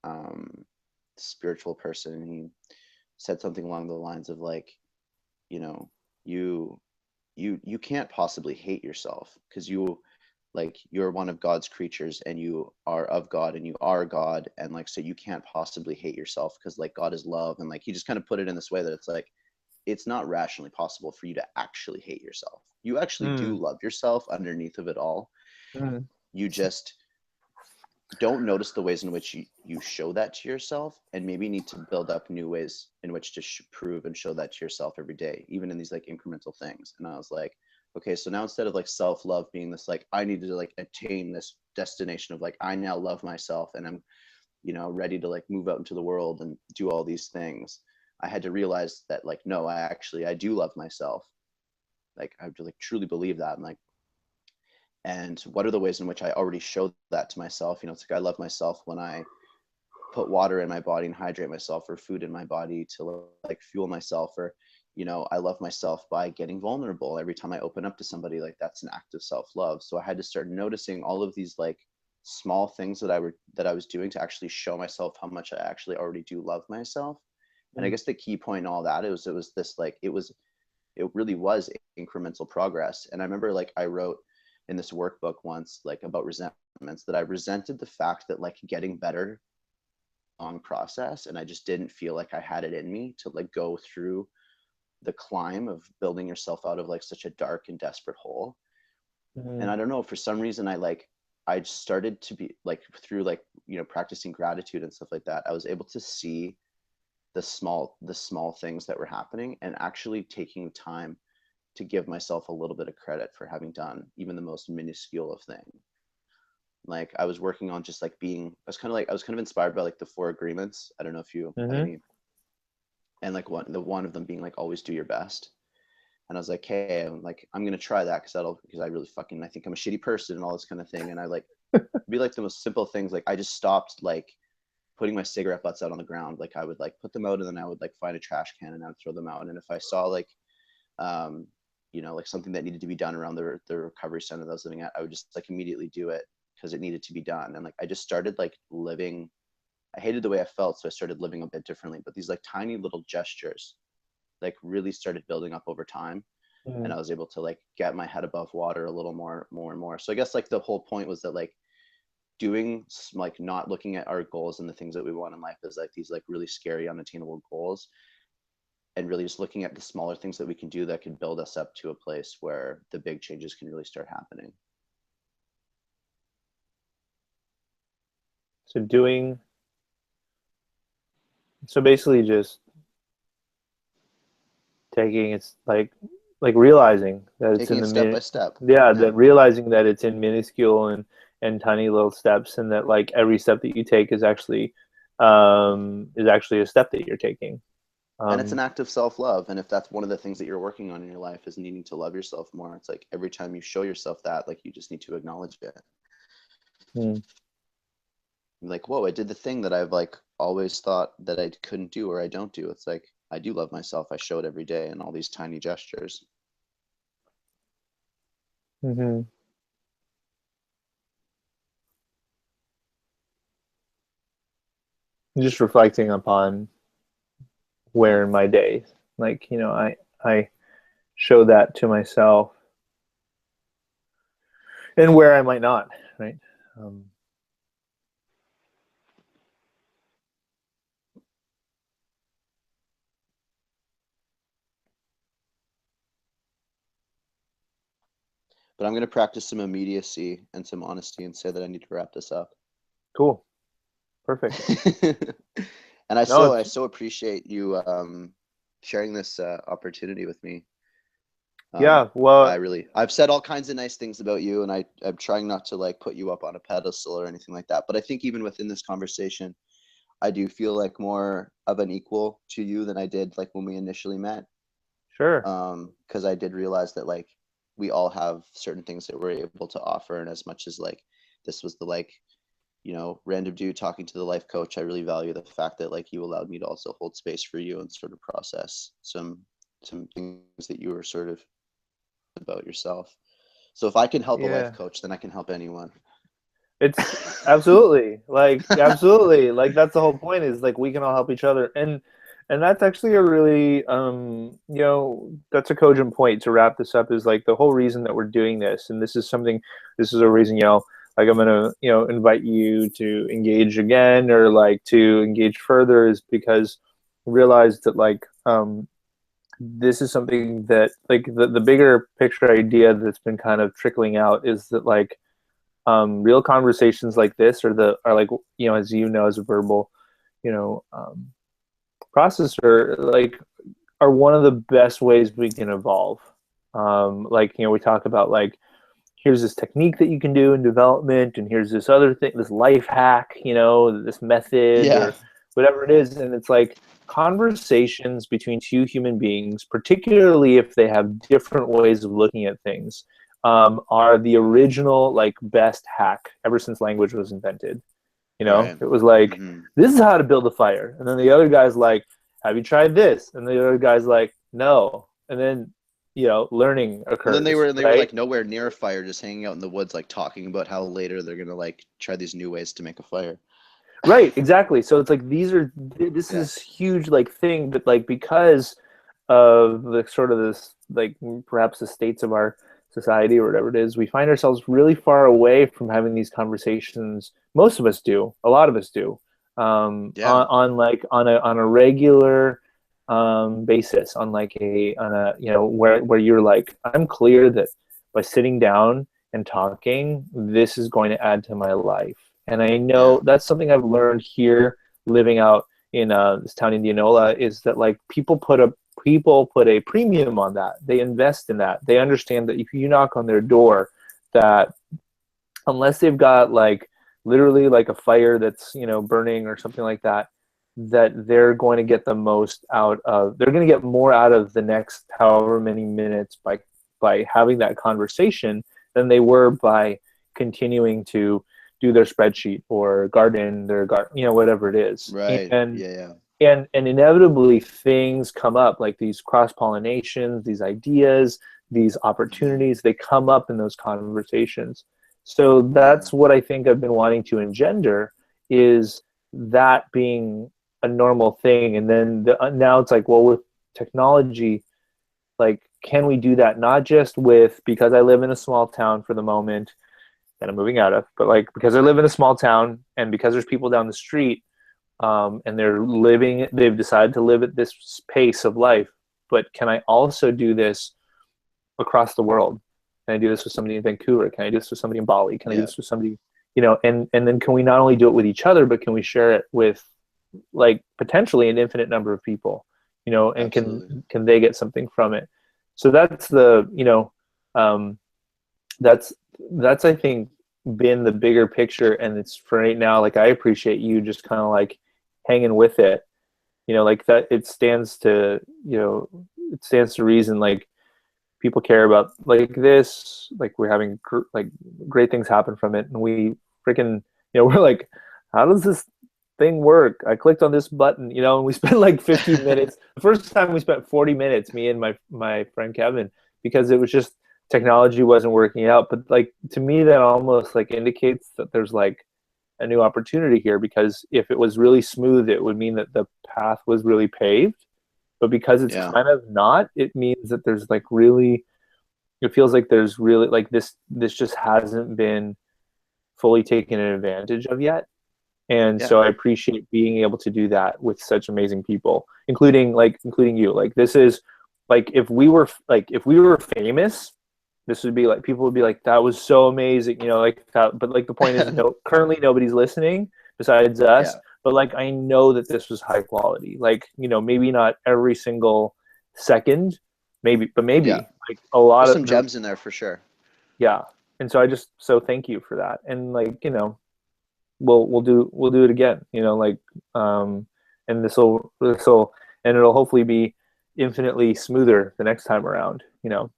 um, spiritual person, and he said something along the lines of like, you know, you you can't possibly hate yourself because you're one of God's creatures and you are of God and you are God, and like so you can't possibly hate yourself because like God is love. And like he just kind of put it in this way that it's like it's not rationally possible for you to actually hate yourself. You actually do Mm, love yourself underneath of it all. mm, You just don't notice the ways in which you show that to yourself, and maybe need to build up new ways in which to prove and show that to yourself every day, even in these like incremental things. And I was like, okay, so now instead of like self-love being this like I need to like attain this destination of like I now love myself and I'm ready to like move out into the world and do all these things, I had to realize that like no, I do love myself. Like I have to like truly believe that. And like, and what are the ways in which I already showed that to myself? It's like I love myself when I put water in my body and hydrate myself, or food in my body to like fuel myself, or I love myself by getting vulnerable every time I open up to somebody. Like that's an act of self-love. So I had to start noticing all of these like small things that I was doing to actually show myself how much I actually already do love myself. And I mm, guess the key point in all that, it was this like it really was incremental progress. And I remember like I wrote in this workbook once like about resentments, that I resented the fact that like getting better long process, and I just didn't feel like I had it in me to like go through the climb of building yourself out of like such a dark and desperate hole. And mm, I don't know, for some reason I started to be like through like practicing gratitude and stuff like that, I was able to see the small things that were happening, and actually taking time to give myself a little bit of credit for having done even the most minuscule of things. Like I was working on just like being, I was kind of inspired by like the 4 agreements. I don't know if you have Mm-hmm. any, and like one of them being like always do your best. And I was like, hey, I'm gonna try that because I really fucking, I think I'm a shitty person and all this kind of thing. And I like be like the most simple things. Like I just stopped like putting my cigarette butts out on the ground. Like I would like put them out and then I would like find a trash can and I would throw them out. And if I saw like, um, like something that needed to be done around the recovery center that I was living at, I would just like immediately do it because it needed to be done. And like I just started like living. I hated the way I felt, so I started living a bit differently. But these like tiny little gestures, like really started building up over time, and I was able to like get my head above water a little more and more. So I guess like the whole point was that like doing like not looking at our goals and the things that we want in life as like these like really scary unattainable goals, and really just looking at the smaller things that we can do that can build us up to a place where the big changes can really start happening. So basically just taking it's like realizing that it's Taking in it the step by minute, step. yeah, Yeah. that realizing that it's in minuscule and tiny little steps, and that like every step that you take is actually a step that you're taking. And it's an act of self-love. And if that's one of the things that you're working on in your life is needing to love yourself more, it's like every time you show yourself that, like you just need to acknowledge it. Hmm. Like, whoa, I did the thing that I've like always thought that I couldn't do or I don't do. It's like I do love myself. I show it every day in all these tiny gestures. Mm-hmm. Just reflecting upon where in my day, like, I show that to myself, and where I might not, right? Um, But I'm going to practice some immediacy and some honesty and say that I need to wrap this up. cool. Perfect. And I No, so appreciate you sharing this opportunity with me. yeah, well, I've said all kinds of nice things about you, and I'm trying not to like put you up on a pedestal or anything like that. But I think even within this conversation, I do feel like more of an equal to you than I did like when we initially met. sure. Because I did realize that like we all have certain things that we're able to offer, and as much as like this was the like random dude talking to the life coach, I really value the fact that like you allowed me to also hold space for you and sort of process some things that you were sort of about yourself. So if I can help a life Yeah. coach, then I can help anyone. It's absolutely like that's the whole point, is like we can all help each other, and that's actually a really that's a cogent point to wrap this up, is like the whole reason that we're doing this, and this is a reason, like I'm gonna invite you to engage again, or like to engage further, is because I realized that like this is something that like the bigger picture idea that's been kind of trickling out is that like real conversations like this are like as as a verbal you know um, processor, like are one of the best ways we can evolve. Like we talk about like here's this technique that you can do in development, and here's this other thing, this life hack, this method Yeah. or whatever it is, and it's like conversations between two human beings, particularly if they have different ways of looking at things, are the original like best hack ever since language was invented. Right. It was like, Mm-hmm. this is how to build a fire, and then the other guy's like, have you tried this? And the other guy's like, no. And then learning And then occurs, they were right? like nowhere near a fire, just hanging out in the woods, like talking about how later they're gonna like try these new ways to make a fire. Right, exactly. So it's like this Yeah. is huge like thing, but like because of the sort of this like perhaps the states of our society or whatever it is, we find ourselves really far away from having these conversations. Most of us do. A lot of us do. Yeah. On a regular basis, on like on a where you're like, I'm clear that by sitting down and talking, this is going to add to my life. And I Yeah. know that's something I've learned here living out in this town, Indianola, is that like people put a premium on that. They invest in that. They understand that if you knock on their door, that unless they've got like literally like a fire that's, you know, burning or something like that, that they're going to get the most out of, they're going to get more out of the next however many minutes by having that conversation than they were by continuing to do their spreadsheet or garden their garden, you know, whatever it is. Right. And Yeah. and inevitably things come up, like these cross pollinations, these ideas, these opportunities, they come up in those conversations. So Yeah. that's what I think I've been wanting to engender, is that being a normal thing. And then now it's like, well, with technology, like, can we do that not just with, because I live in a small town for the moment that I'm moving out of, but like because I live in a small town and because there's people down the street, and they've decided to live at this pace of life. But can I also do this across the world? Can I do this with somebody in Vancouver? Can I do this with somebody in Bali? Can I do Yeah. this with somebody, you know, and then can we not only do it with each other, but can we share it with like potentially an infinite number of people, you know, and Absolutely. can they get something from it? So that's the, you know, um, that's I think been the bigger picture. And it's for right now, like I appreciate you just kind of like hanging with it, you know, like that. It stands to, you know, it stands to reason, like people care about like this, like we're having like great things happen from it, and we freaking, you know, we're like, how does this thing work? I clicked on this button, you know, and we spent like 15 minutes. The first time we spent 40 minutes, me and my friend Kevin, because it was just technology wasn't working out. But like to me, that almost like indicates that there's like a new opportunity here, because if it was really smooth, it would mean that the path was really paved. But because it's Yeah. kind of not, it means that there's like really, it feels like there's really like this just hasn't been fully taken advantage of yet. And Yeah. so I appreciate being able to do that with such amazing people, including you. Like this is like, if we were famous, this would be like, people would be like, that was so amazing, you know, like that. But like the point is, no, currently nobody's listening besides us. Yeah. But like I know that this was high quality. Like, you know, maybe not every single second, maybe, but Yeah. maybe like a lot There's of some gems in there for sure. yeah. And so I just, so thank you for that. And like, you know, we'll do it again, you know, like and this will and it'll hopefully be infinitely smoother the next time around, you know,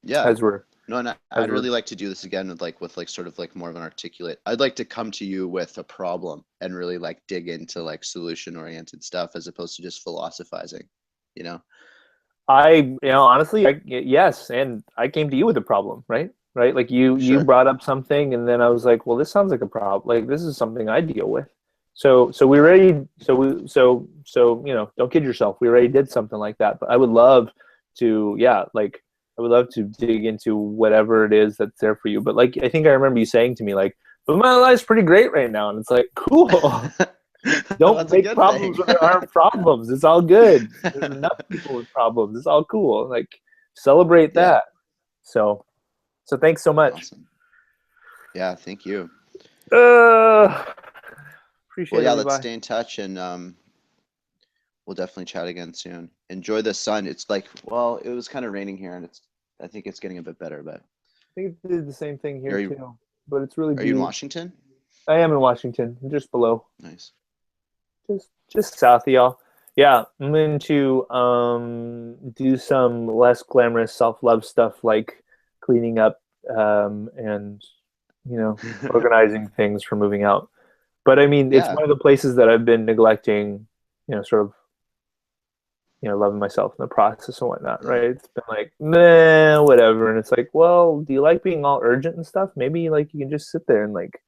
Yeah. as we're No, and as I'd we're really like to do this again with like sort of like more of an articulate. I'd like to come to you with a problem and really like dig into like solution oriented stuff as opposed to just philosophizing, you know? I, you know, honestly, yes, and I came to you with a problem, right, like you Sure. brought up something, and then I was like, well, this sounds like a problem, like this is something I deal with. So we already, so you know, don't kid yourself, we already did something like that. But I would love to, yeah, like I would love to dig into whatever it is that's there for you. But like I think I remember you saying to me like, but my life's pretty great right now, and it's like, cool. Don't That's a make good problems thing. when there aren't problems. It's all good. There's enough people with problems. It's all cool. Like celebrate Yeah. that. So thanks so much. Awesome. Yeah. Thank you. Uh, Well, appreciate it, yeah, let's Levi. stay in touch and we'll definitely chat again soon. Enjoy the sun. It's like, well, it was kind of raining here and I think it's getting a bit better, but I think it did the same thing here are you, too, but it's really are you in beautiful. Washington? I am in Washington, just below, Nice. just south of y'all. Yeah, I'm going to do some less glamorous self-love stuff like cleaning up, and you know, organizing things for moving out. But I mean, it's Yeah. one of the places that I've been neglecting, you know, sort of, you know, loving myself in the process and whatnot, Yeah. right? It's been like, nah, whatever. And it's like, well, do you like being all urgent and stuff? Maybe like you can just sit there and like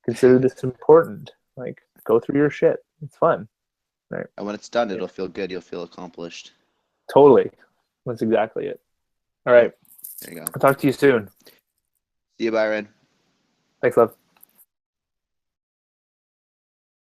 consider this important. Like go through your shit. It's fun. Right. And when it's done, Yeah. it'll feel good. You'll feel accomplished. Totally. That's exactly it. All Yeah. right. There you go. I'll talk to you soon. See you, Byron. Thanks, love.